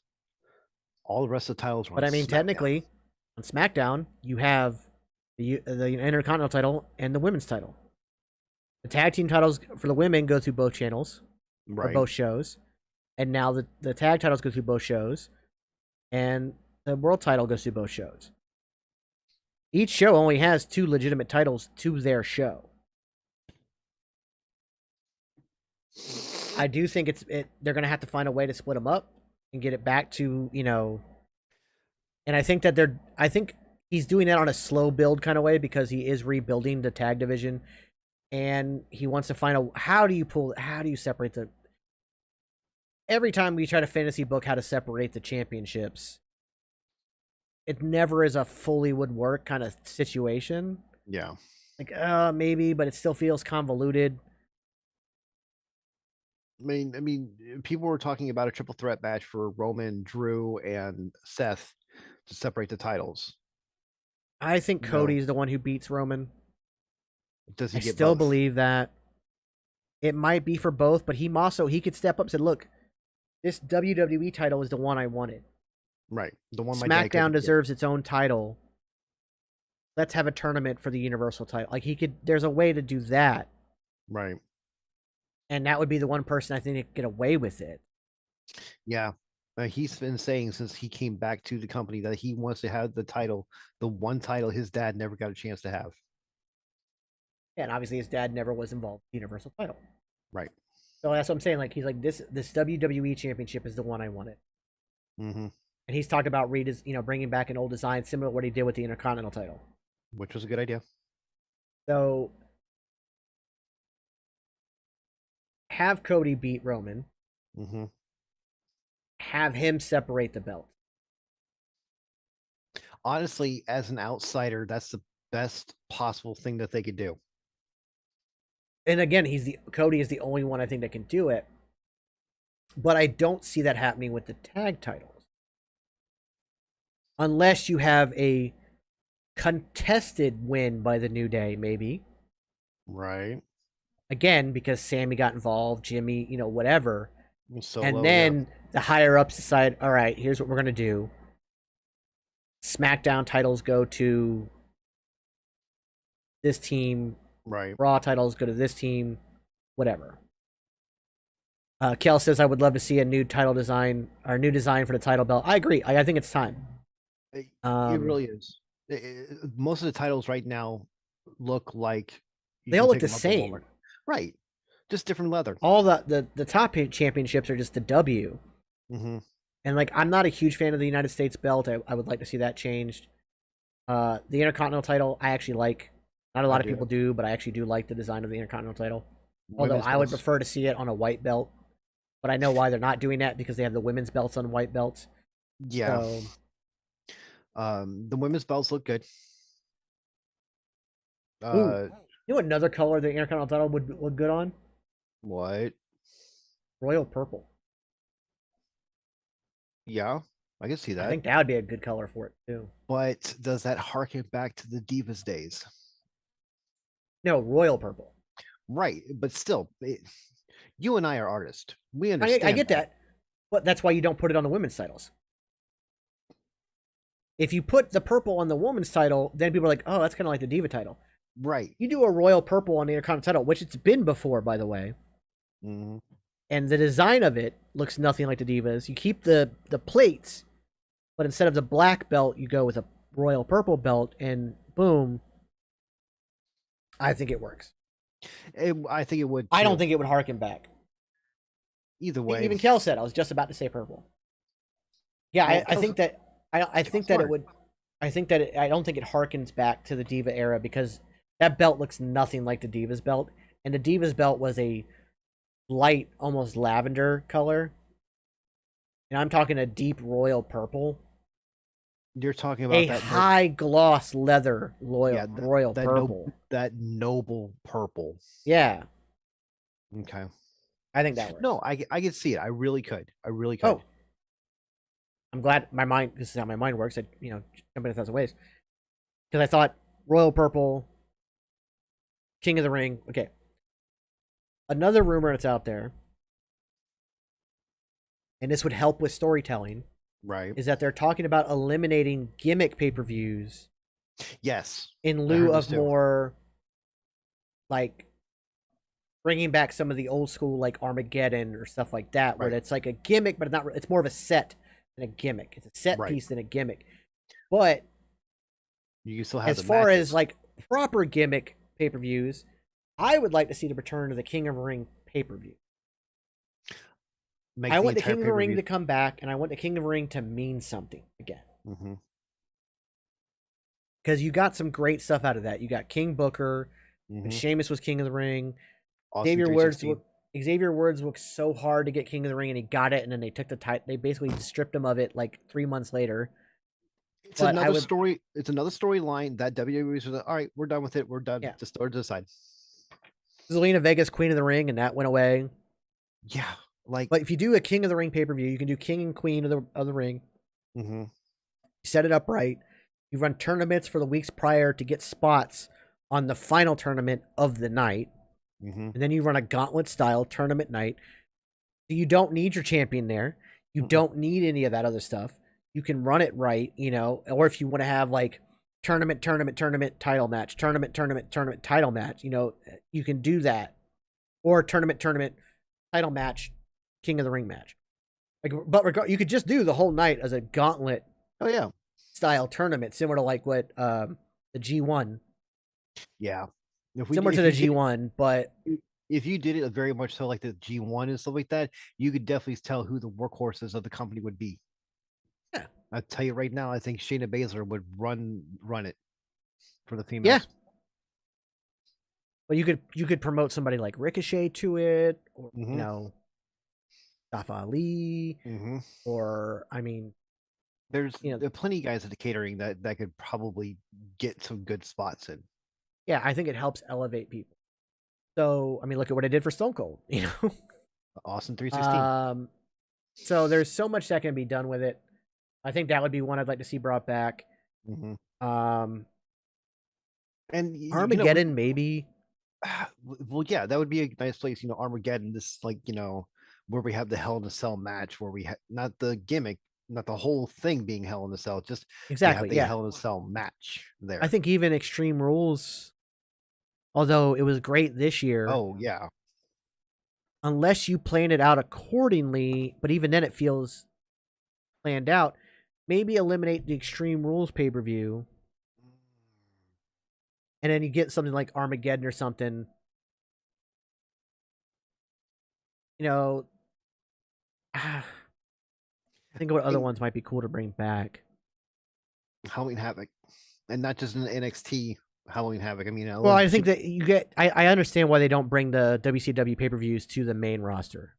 All the rest of the titles are on But I mean, SmackDown. Technically, on SmackDown, you have the Intercontinental title and the women's title. The tag team titles for the women go through both channels, or both shows. And now the tag titles go through both shows. And the world title goes through both shows. Each show only has 2 legitimate titles to their show. I do think they're going to have to find a way to split them up and get it back to, and I think he's doing that on a slow build kind of way because he is rebuilding the tag division. And he wants to find how do you separate every time we try to fantasy book how to separate the championships, it never is a fully would work kind of situation. Yeah. Like, maybe, but it still feels convoluted. I mean, people were talking about a triple threat match for Roman, Drew, and Seth to separate the titles. I think Cody's the one who beats Roman. Does he get still both? Believe that it might be for both, but he could step up and say, look, this WWE title is the one I wanted. Right. The one SmackDown deserves its own title. let's have a tournament for the Universal title. Like there's a way to do that. Right. And that would be the one person I think that could get away with it. Yeah. He's been saying since he came back to the company that he wants to have the title, the one title his dad never got a chance to have. Yeah, and obviously his dad never was involved in the Universal title. Right. So that's what I'm saying. Like he's like this WWE Championship is the one I wanted. Mm-hmm. And he's talked about bringing back an old design similar to what he did with the Intercontinental title. Which was a good idea. So have Cody beat Roman. Mm-hmm. Have him separate the belt. Honestly, as an outsider, that's the best possible thing that they could do. And again, Cody is the only one I think that can do it. But I don't see that happening with the tag titles. Unless you have a contested win by the New Day, maybe. Right. Again, because Sammy got involved, Jimmy, whatever. Solo, and then the higher ups decide, all right, here's what we're going to do. SmackDown titles go to this team. Right. Raw titles go to this team. Whatever. Kel says, I would love to see a new title design or new design for the title belt. I agree. I think it's time. It really is. Most of the titles right now look like they all look the same. Right. Just different leather. All the top championships are just the W. Mm-hmm. And like, I'm not a huge fan of the United States belt. I would like to see that changed. The Intercontinental title, I actually like. Not a lot of people do, but I actually do like the design of the Intercontinental title. Although I would prefer to see it on a white belt. But I know why they're not doing that, because they have the women's belts on white belts. Yeah. So, the women's belts look good. You know another color the Intercontinental title would look good on? What? Royal purple. Yeah, I can see that. I think that would be a good color for it too. But does that harken back to the Divas days? No, royal purple. Right, but still, you and I are artists. We understand. I get that, but that's why you don't put it on the women's titles. If you put the purple on the women's title, then people are like, oh, that's kind of like the Diva title. Right. You do a royal purple on the Intercontinental title, which it's been before, by the way. Mm-hmm. And the design of it looks nothing like the Divas. You keep the plates, but instead of the black belt, you go with a royal purple belt, and boom. I think it works. I think it would. I don't think it would harken back. Either way. Even Kel said, I was just about to say purple. Yeah, I think that I think that it would. I think that I don't think it harkens back to the Diva era, because that belt looks nothing like the Divas belt, and the Divas belt was a light, almost lavender color, and I'm talking a deep royal purple. You're talking about a high gloss leather royal purple. That noble purple. Yeah. Okay. I think that works. No, I can see it. I really could. Oh. I'm glad this is how my mind works. I, jump in 1,000 ways. Because I thought royal purple, King of the Ring. Okay. Another rumor that's out there, and this would help with storytelling, right, is that they're talking about eliminating gimmick pay-per-views. Yes. In lieu of more, like, bringing back some of the old school, like Armageddon or stuff like that, where it's like a gimmick, but it's more of a set than a gimmick. It's a set piece than a gimmick. But you still have as far as like proper gimmick pay-per-views, I would like to see the return of the King of the Ring pay-per-view. I want the King of the Ring to come back, and I want the King of the Ring to mean something again. Mm-hmm. Because you got some great stuff out of that. You got King Booker. Mm-hmm. Sheamus was King of the Ring. Xavier Woods worked so hard to get King of the Ring, and he got it, and then they took the title. They basically stripped him of it like 3 months later. It's another story. It's another storyline that WWE was like, all right, we're done with it. We're done. Yeah. Just throw it to the side. Zelina Vega's Queen of the Ring, and that went away. Yeah. But if you do a King of the Ring pay-per-view, you can do King and Queen of the Ring. Mm-hmm. You set it up right. You run tournaments for the weeks prior to get spots on the final tournament of the night. Mm-hmm. And then you run a gauntlet-style tournament night. So you don't need your champion there. You don't need any of that other stuff. You can run it right, or if you want to have, like, tournament, title match, tournament, title match. You can do that, or tournament, title match, King of the Ring match. But you could just do the whole night as a gauntlet. Oh yeah, style tournament, similar to like what the G1, yeah. similar to the G1, but if you did it very much so like the G1 and stuff like that, you could definitely tell who the workhorses of the company would be. Yeah. I'll tell you right now, I think Shayna Baszler would run it for the Yeah. females. But you could promote somebody like Ricochet to it, or Mustafa Ali, or I mean, there are plenty of guys at the catering that could probably get some good spots in. Yeah, I think it helps elevate people. So I mean, look at what I did for Stone Cold. Austin 316. So there's so much that can be done with it. I think that would be one I'd like to see brought back. And Armageddon, maybe. Well, yeah, that would be a nice place. Armageddon. This where we have the Hell in a Cell match, where we not the gimmick, not the whole thing being Hell in a Cell, just exactly the Hell in a Cell match there. I think even Extreme Rules, although it was great this year. Oh yeah. Unless you plan it out accordingly, but even then it feels planned out. Maybe eliminate the Extreme Rules pay-per-view, and then you get something like Armageddon or something. Think of what other ones might be cool to bring back. Halloween Havoc, and not just an NXT Halloween Havoc. I mean, well, I think that you get. I understand why they don't bring the WCW pay-per-views to the main roster.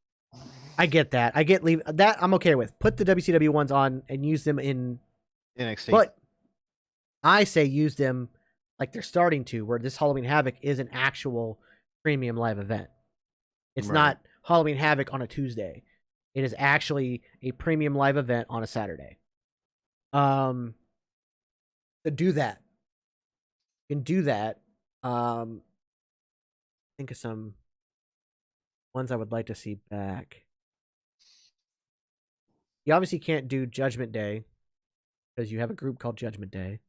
I get that. Leave that. I'm okay with. Put the WCW ones on and use them in NXT. But I say use them like they're starting to, where this Halloween Havoc is an actual premium live event. It's not Halloween Havoc on a Tuesday. It is actually a premium live event on a Saturday. To do that. You can do that. Think of some ones I would like to see back. You obviously can't do Judgment Day because you have a group called Judgment Day.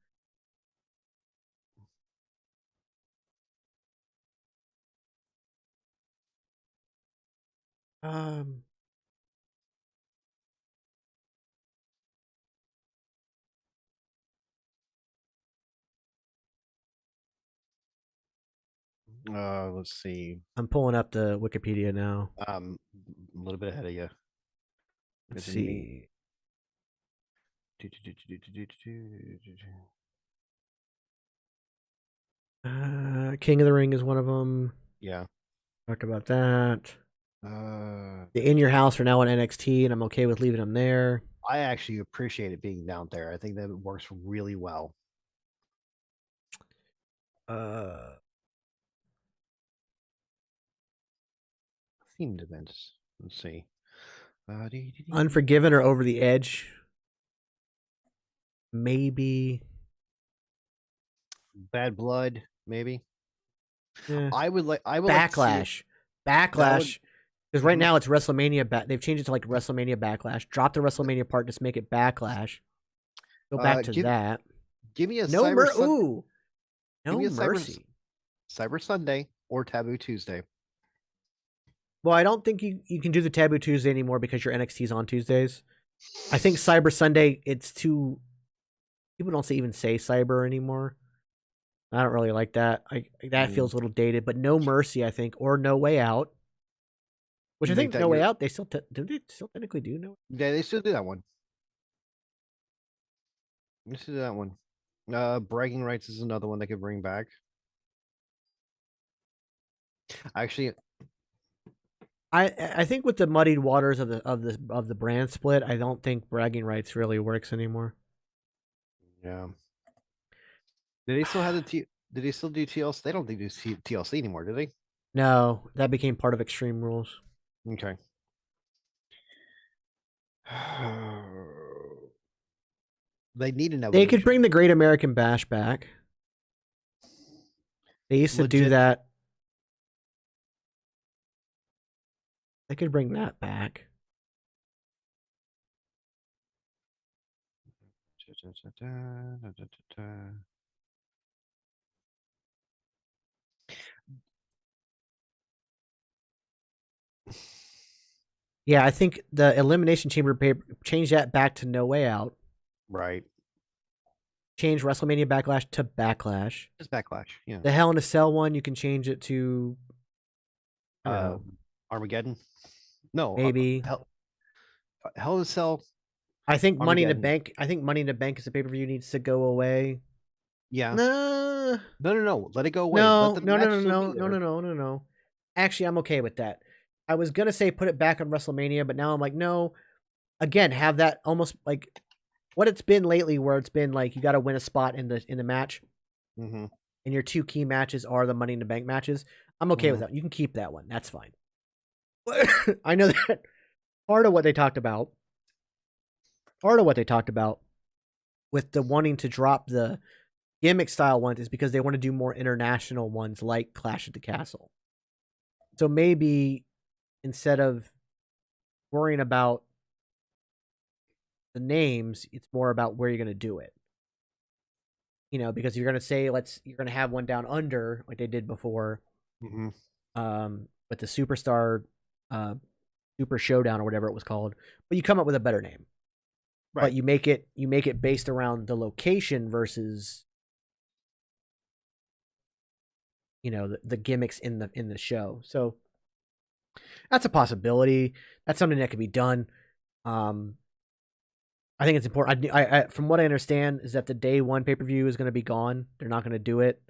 Let's see. I'm pulling up the Wikipedia now. A little bit ahead of you. Let's see. King of the Ring is one of them. Yeah. Talked about that. The In Your House are now on NXT, and I'm okay with leaving them there. I actually appreciate it being down there. I think that it works really well. Themed events. Let's see. Unforgiven or Over the Edge. Maybe. Bad Blood, maybe. Yeah. I would Backlash. Backlash. Because right now it's WrestleMania. They've changed it to like WrestleMania Backlash. Drop the WrestleMania part, just make it Backlash. Go back to that. Give me a no mercy. Cyber Sunday or Taboo Tuesday. Well, I don't think you can do the Taboo Tuesday anymore because your NXT's on Tuesdays. I think Cyber Sunday, it's too... People don't even say Cyber anymore. I don't really like that. That feels a little dated. But No Mercy, I think, or No Way Out. Which I think No Way Out, they still do they still technically do No? Yeah, they still do that one. They still do that one. Bragging Rights is another one they could bring back. Actually, I think with the muddied waters of the brand split, I don't think Bragging Rights really works anymore. Yeah. Do they still have Did they still do TLC? They don't do TLC anymore, do they? No, that became part of Extreme Rules. Okay. They need an evolution. They could bring the Great American Bash back. They used to do that. They could bring that back. Yeah, I think the Elimination Chamber change that back to No Way Out. Right. Change WrestleMania Backlash to Backlash. Just Backlash. Yeah. The Hell in a Cell one, you can change it to, I don't know, Armageddon. No. maybe. Hell in a Cell. I think Money in the Armageddon. Bank. I think Money in the Bank as a pay per view needs to go away. Yeah. No, No. Let it go away. no, Let the no, match no, no, still no, be no, there. no, no, no, no. Actually, I'm okay with that. I was gonna say put it back on WrestleMania, but now I'm like, no. Again, have that almost like what it's been lately, where it's been like you got to win a spot in the match, Mm-hmm. and your two key matches are the Money in the Bank matches. I'm okay with that. You can keep that one. That's fine. I know that part of what they talked about with the wanting to drop the gimmick style ones is because they want to do more international ones like Clash at the Castle. So maybe instead of worrying about the names, it's more about where you're going to do it. You know, because you're going to say you're going to have one down under like they did before, Mm-hmm. with the Superstar, Super Showdown or whatever it was called. But you come up with a better name. Right. But you make it based around the location versus, you know, the gimmicks in the show. So that's a possibility. That's something that could be done. I think it's important. I from what I understand is that the day one pay per view is going to be gone. They're not going to do it.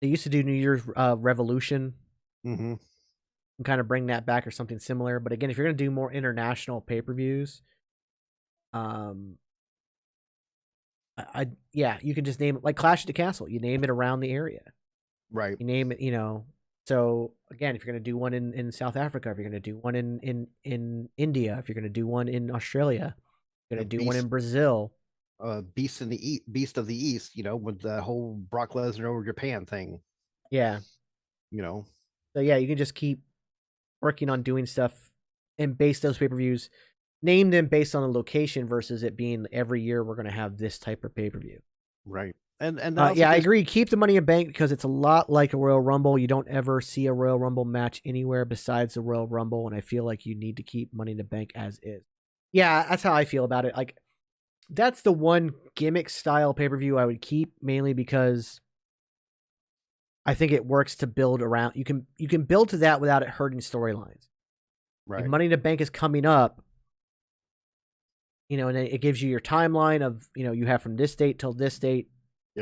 They used to do New Year's Revolution. Mm-hmm. And kind of bring that back or something similar. But again, if you're going to do more international pay per views, yeah, you can just name it like Clash at the Castle. You name it around the area. Right. You name it, you know. So again, if you're going to do one in South Africa, if you're going to do one in India, if you're going to do one in Australia, you're going to do one in Brazil. Beast of the East, you know, with the whole Brock Lesnar over Japan thing. Yeah. You know. So yeah, you can just keep working on doing stuff and base those pay-per-views, name them based on the location versus it being every year we're going to have this type of pay-per-view. Right. And yeah, I agree. Keep the Money in Bank because it's a lot like a Royal Rumble. You don't ever see a Royal Rumble match anywhere besides the Royal Rumble, and I feel like you need to keep Money in the Bank as is. Yeah, that's how I feel about it. Like, that's the one gimmick style pay-per-view I would keep, mainly because I think it works to build around. You can build to that without it hurting storylines. Right. Like Money in the Bank is coming up, you know, and it gives you your timeline of, you know, you have from this date till this date,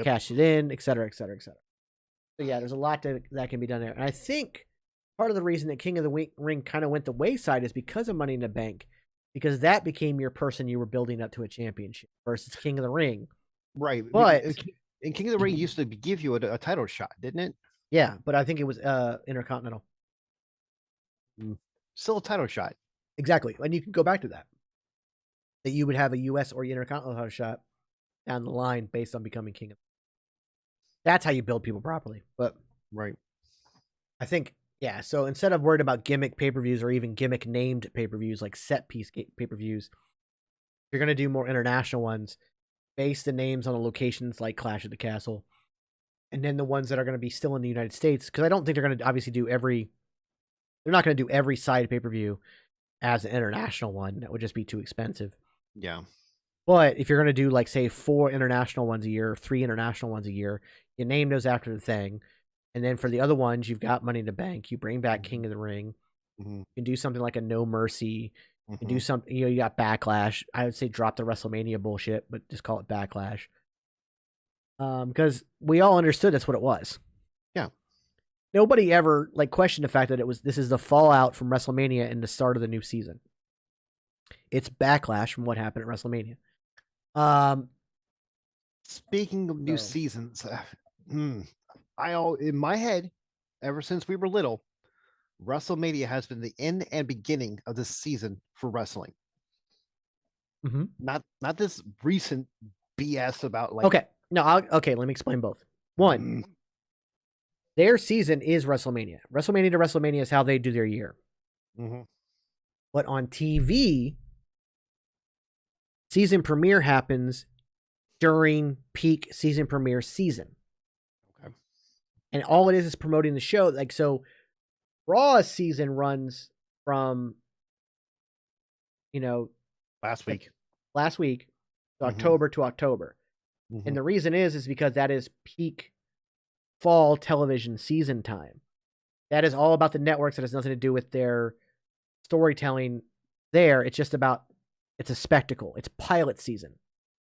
cash it in, et cetera, et cetera, et cetera. So yeah, there's a lot that can be done there. And I think part of the reason that King of the Ring kind of went the wayside is because of Money in the Bank, because that became your person you were building up to a championship versus King of the Ring. Right. But and King of the Ring used to give you a title shot, didn't it? Yeah, but I think it was Intercontinental. Still a title shot. Exactly. And you can go back to that. That you would have a US or Intercontinental title shot down the line based on becoming king. That's how you build people properly. But right. I think, yeah, so instead of worried about gimmick pay-per-views or even gimmick named pay-per-views like set piece pay-per-views, you're going to do more international ones, base the names on the locations like Clash at the Castle. And then the ones that are going to be still in the United States, because I don't think they're going to obviously do they're not going to do every side pay-per-view as an international one. That would just be too expensive. Yeah. But if you're going to do, like, say, 4 international ones a year, 3 international ones a year, you name those after the thing. And then for the other ones, you've got Money in the Bank. You bring back King of the Ring. Mm-hmm. You can do something like a No Mercy. You can do something, you know, you got Backlash. I would say drop the WrestleMania bullshit, but just call it Backlash. Because we all understood that's what it was. Yeah. Nobody ever questioned the fact that this is the fallout from WrestleMania and the start of the new season. It's Backlash from what happened at WrestleMania. Speaking of new seasons, in my head, ever since we were little, WrestleMania has been the end and beginning of the season for wrestling. Mm-hmm. Not this recent BS about Okay. No, let me explain both. One, their season is WrestleMania. WrestleMania to WrestleMania is how they do their year. Mm-hmm. But on TV, season premiere happens during peak season premiere season. Okay. And all it is promoting the show. So Raw's season runs from, you know, Last week. last week to Mhm. October to October. Mhm. And the reason is because that is peak fall television season time. That is all about the networks. That has nothing to do with their storytelling there. It's just about, it's a spectacle. It's pilot season.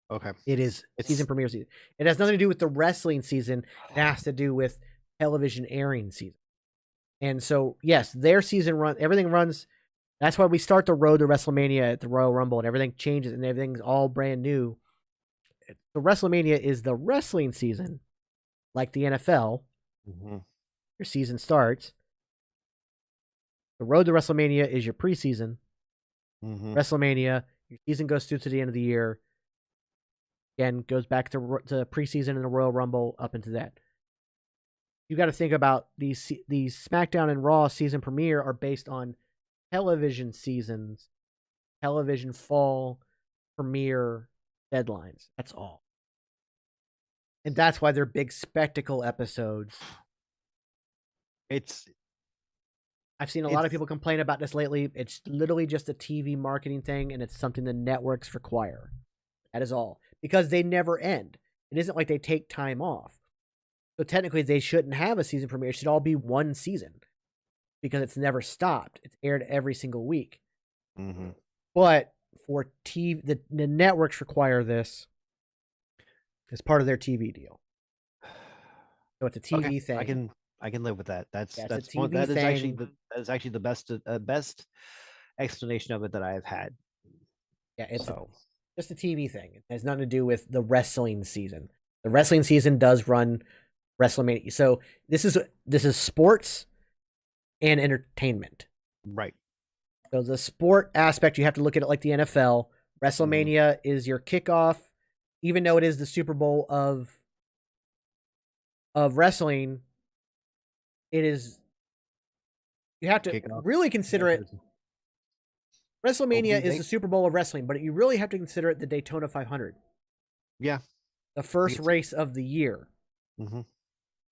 Okay. It is season premiere season. It has nothing to do with the wrestling season. It has to do with television airing season. And so, yes, their season run, everything runs. That's why we start the road to WrestleMania at the Royal Rumble, and everything changes and everything's all brand new. So WrestleMania is the wrestling season, like the NFL. Mhm. Your season starts. The road to WrestleMania is your preseason. Mhm. WrestleMania, your season goes through to the end of the year. Again, goes back to preseason and the Royal Rumble up into that. You got to think about these SmackDown and Raw season premiere are based on television seasons, television fall premiere deadlines. That's all. And that's why they're big spectacle episodes. I've seen a lot of people complain about this lately. It's literally just a TV marketing thing, and it's something the networks require. That is all. Because they never end. It isn't like they take time off. So technically, they shouldn't have a season premiere. It should all be one season because it's never stopped. It's aired every single week. Mhm. But for TV, the networks require this as part of their TV deal. So it's a TV thing. I can live with that. That's Yeah, it's a one, TV that is actually thing. that is actually the best explanation of it that I have had. Yeah, it's So just a TV thing. It has nothing to do with the wrestling season. The wrestling season does run WrestleMania. So this is sports and entertainment. right. So the sport aspect, you have to look at it like the NFL. WrestleMania is your kickoff, even though it is the Super Bowl of wrestling. It is, you have to Kickoff. really consider it. WrestleMania Opening is day. the Super Bowl of wrestling, but you really have to consider it the Daytona 500, Yeah. the first race of the year. Mhm.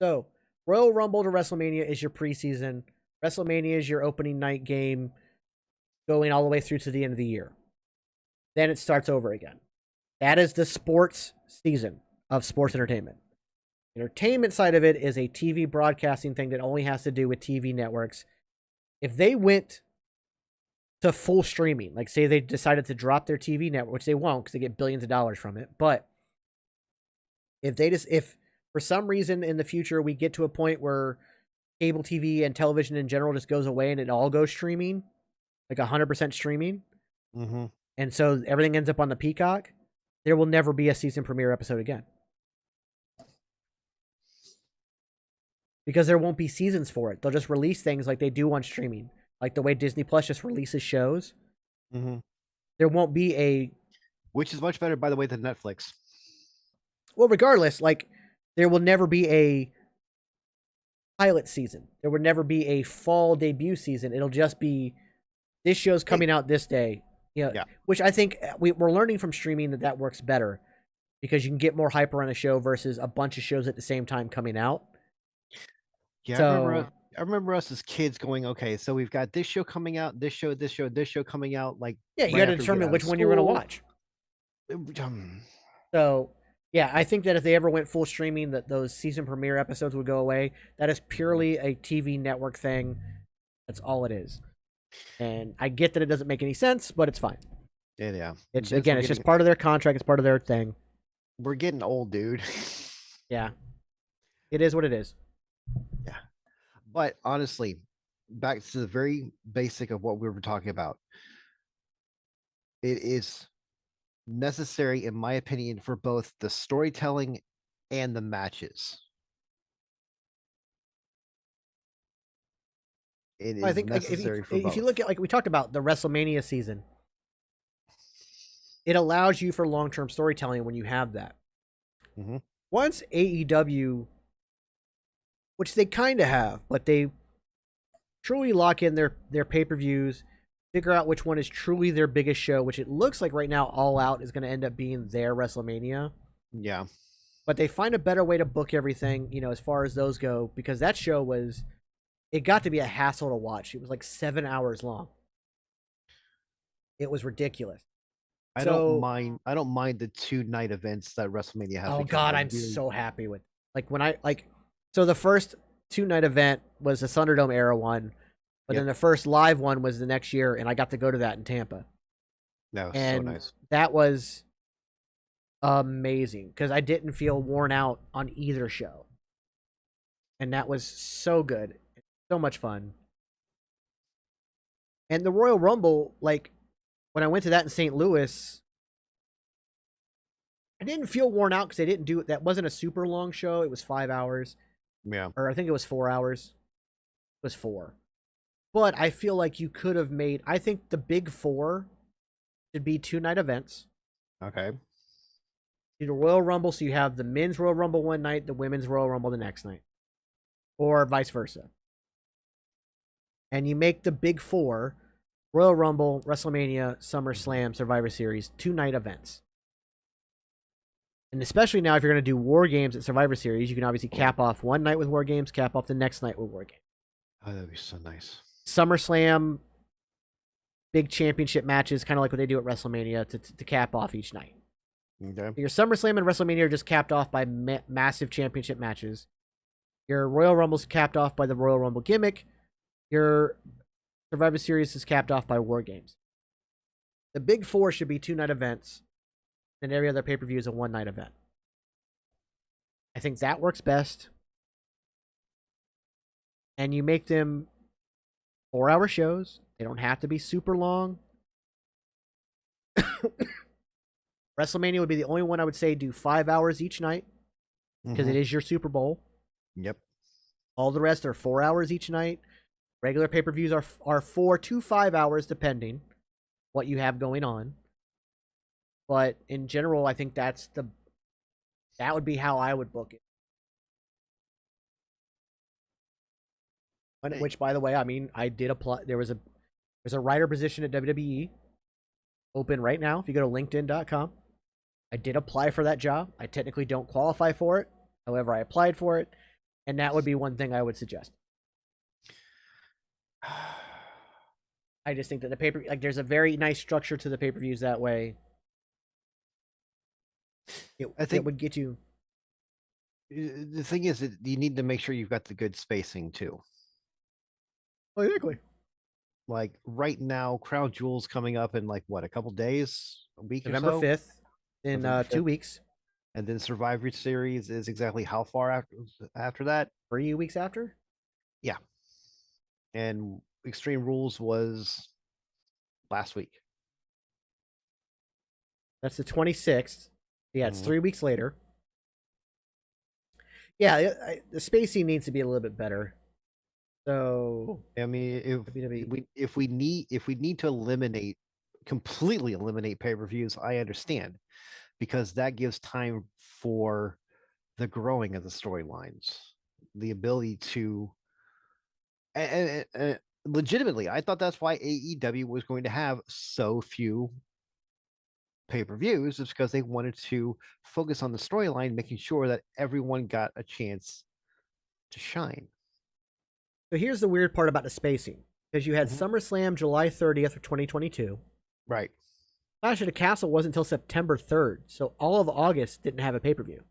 So Royal Rumble to WrestleMania is your preseason. WrestleMania is your opening night game, going all the way through to the end of the year. Then it starts over again. That is the sports season of sports entertainment. Entertainment side of it is a TV broadcasting thing that only has to do with TV networks. If they went to full streaming, like say they decided to drop their TV network, which they won't because they get billions of dollars from it, but if for some reason in the future we get to a point where cable TV and television in general just goes away and it all goes streaming, like 100% streaming, and so everything ends up on the Peacock, there will never be a season premiere episode again. Because there won't be seasons for it. They'll just release things like they do on streaming. Like the way Disney Plus just releases shows. There won't be which is much better, by the way, than Netflix. Well, regardless, like there will never be a pilot season. There would never be a fall debut season. It'll just be this show's coming out this day. Yeah. Which I think we're learning from streaming that works better because you can get more hype around a show versus a bunch of shows at the same time coming out. Yeah, so, I remember us as kids going, okay, so we've got this show coming out, this show coming out. Like, yeah, you got to determine which one you're going to watch. So, yeah, I think that if they ever went full streaming, that those season premiere episodes would go away. That is purely a TV network thing. That's all it is. And I get that it doesn't make any sense, but it's fine. Yeah. It's again, it's just part of their contract. It's part of their thing. We're getting old, dude. Yeah. It is what it is. Yeah. But honestly, back to the very basic of what we were talking about. It is necessary, in my opinion, for both the storytelling and the matches. It is necessary for both. If you look at, like we talked about, the WrestleMania season, it allows you for long-term storytelling when you have that. Once AEW, which they kind of have, but they truly lock in their pay-per-views, figure out which one is truly their biggest show, which it looks like right now All Out is going to end up being their WrestleMania. Yeah. But they find a better way to book everything, as far as those go, because that show was it got to be a hassle to watch. It was like 7 hours long. It was ridiculous. I don't So, mind. I don't mind the 2 night events that WrestleMania has oh become. god, I'm so happy with like when I like. So the first 2 night event was the Thunderdome era one, but then Yep. the first live one was the next year, and I got to go to that in Tampa, No, so and nice. that was amazing because I didn't feel worn out on either show, and that was so good, so much fun. And the Royal Rumble, like when I went to that in St. Louis, I didn't feel worn out because I didn't do it. That wasn't a super long show. It was 5 hours, Yeah. or I think it was 4 hours. It was four. But I feel like you could have made. I think the big four should be 2 night events. Okay. You do Royal Rumble, so you have the men's Royal Rumble one night, the women's Royal Rumble the next night, or vice versa. And you make the big four Royal Rumble, WrestleMania, SummerSlam, Survivor Series 2 night events. And especially now, if you're going to do War Games at Survivor Series, you can obviously cap off one night with War Games, cap off the next night with War Games. Oh, that'd be so nice. SummerSlam, big championship matches, kind of like what they do at WrestleMania to cap off each night. Okay. Your SummerSlam and WrestleMania are just capped off by massive championship matches. Your Royal Rumble's capped off by the Royal Rumble gimmick. Your Survivor Series is capped off by War Games. The big four should be 2 night events, and every other pay-per-view is a 1 night event. I think that works best. And you make them 4-hour shows. They don't have to be super long. WrestleMania would be the only one I would say do 5 hours each night because it is your Super Bowl. Yep. All the rest are 4 hours each night. Regular pay-per-views are 4 to 5 hours depending what you have going on. But in general, I think that would be how I would book it. Which, by the way, I mean, I did apply. There's a writer position at WWE open right now. If you go to LinkedIn.com, I did apply for that job. I technically don't qualify for it. However, I applied for it, and that would be one thing I would suggest. I just think that the paper, like, there's a very nice structure to the pay-per-views that way. I think it would get you. The thing is that you need to make sure you've got the good spacing too. Oh, exactly. Like right now, Crown Jewel's coming up in like what, a couple days, a week November or so? 5th in November 2 5th. weeks. And then Survivor Series is exactly how far after that? 3 weeks after? Yeah. And Extreme Rules was last week. That's the 26th. Yeah, it's 3 weeks later. Yeah, the spacing needs to be a little bit better. So I mean, if we need to completely eliminate pay-per-views, I understand, because that gives time for the growing of the storylines, the ability to, and legitimately, I thought that's why AEW was going to have so few pay-per-views, is because they wanted to focus on the storyline, making sure that everyone got a chance to shine. So here's the weird part about the spacing, because you had SummerSlam July 30th of 2022. Right. Clash of the Castle wasn't until September 3rd, so all of August didn't have a pay-per-view.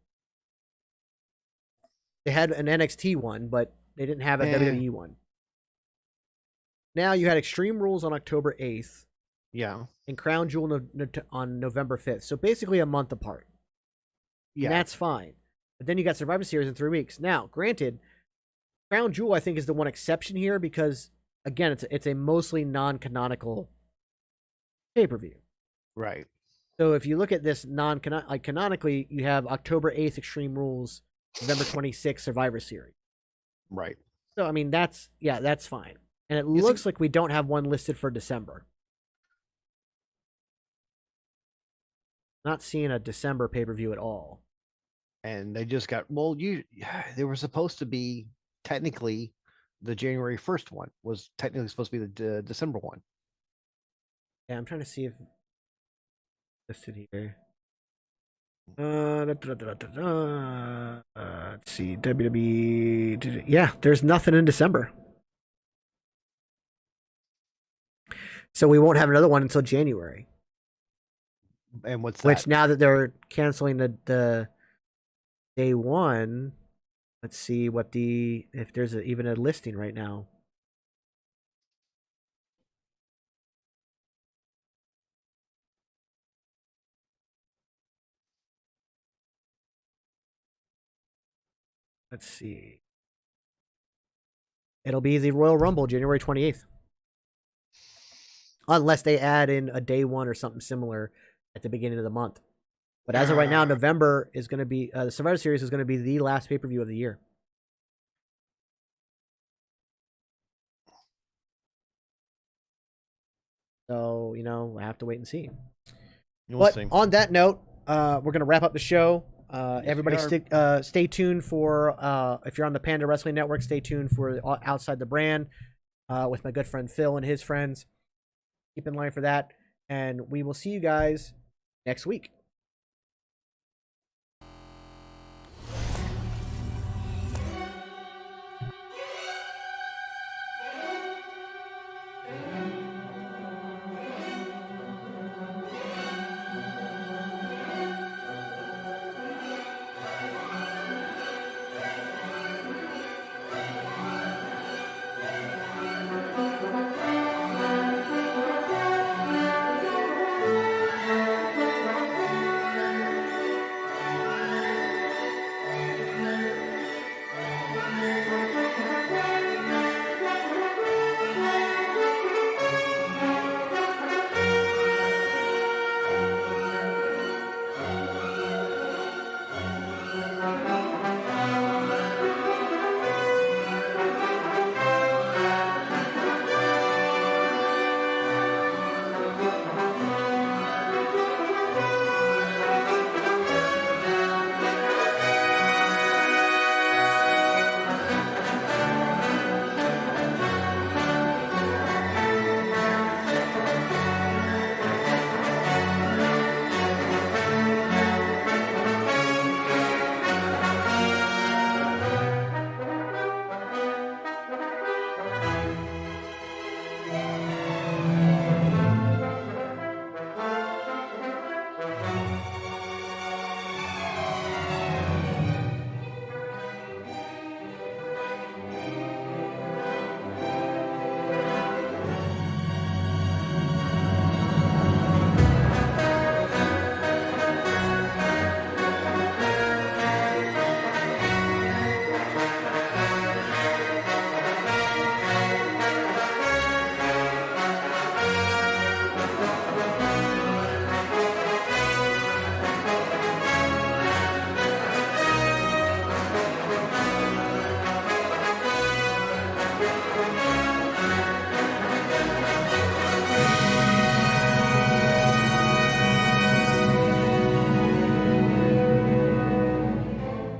They had an NXT one, but they didn't have a WWE one. Now you had Extreme Rules on October 8th. Yeah. And Crown Jewel on November 5th. So basically a month apart. Yeah. And that's fine. But then you got Survivor Series in 3 weeks. Now, granted, Crown Jewel, I think, is the one exception here because, again, it's a mostly non-canonical pay-per-view. Right. So if you look at this canonically, you have October 8th Extreme Rules, November 26th Survivor Series. Right. So, I mean, that's fine. And it looks like we don't have one listed for December. Not seeing a December pay-per-view at all. And they just got, they were supposed to be, technically, the January 1st one was technically supposed to be the December one. Yeah, I'm trying to see if listed here. Let's see, WWE. Yeah, there's nothing in December. So we won't have another one until January. And what's Which that? now that they're canceling the day one, let's see what if there's even a listing right now. Let's see. It'll be the Royal Rumble, January 28th. Unless they add in a day one or something similar at the beginning of the month. But as of right now, November is going to be the Survivor Series is going to be the last pay-per-view of the year. So, I have to wait and see. We'll see. On that note, we're going to wrap up the show. Everybody stay tuned for, if you're on the Panda Wrestling Network, stay tuned for Outside the Brand with my good friend Phil and his friends. Keep in line for that. And we will see you guys next week.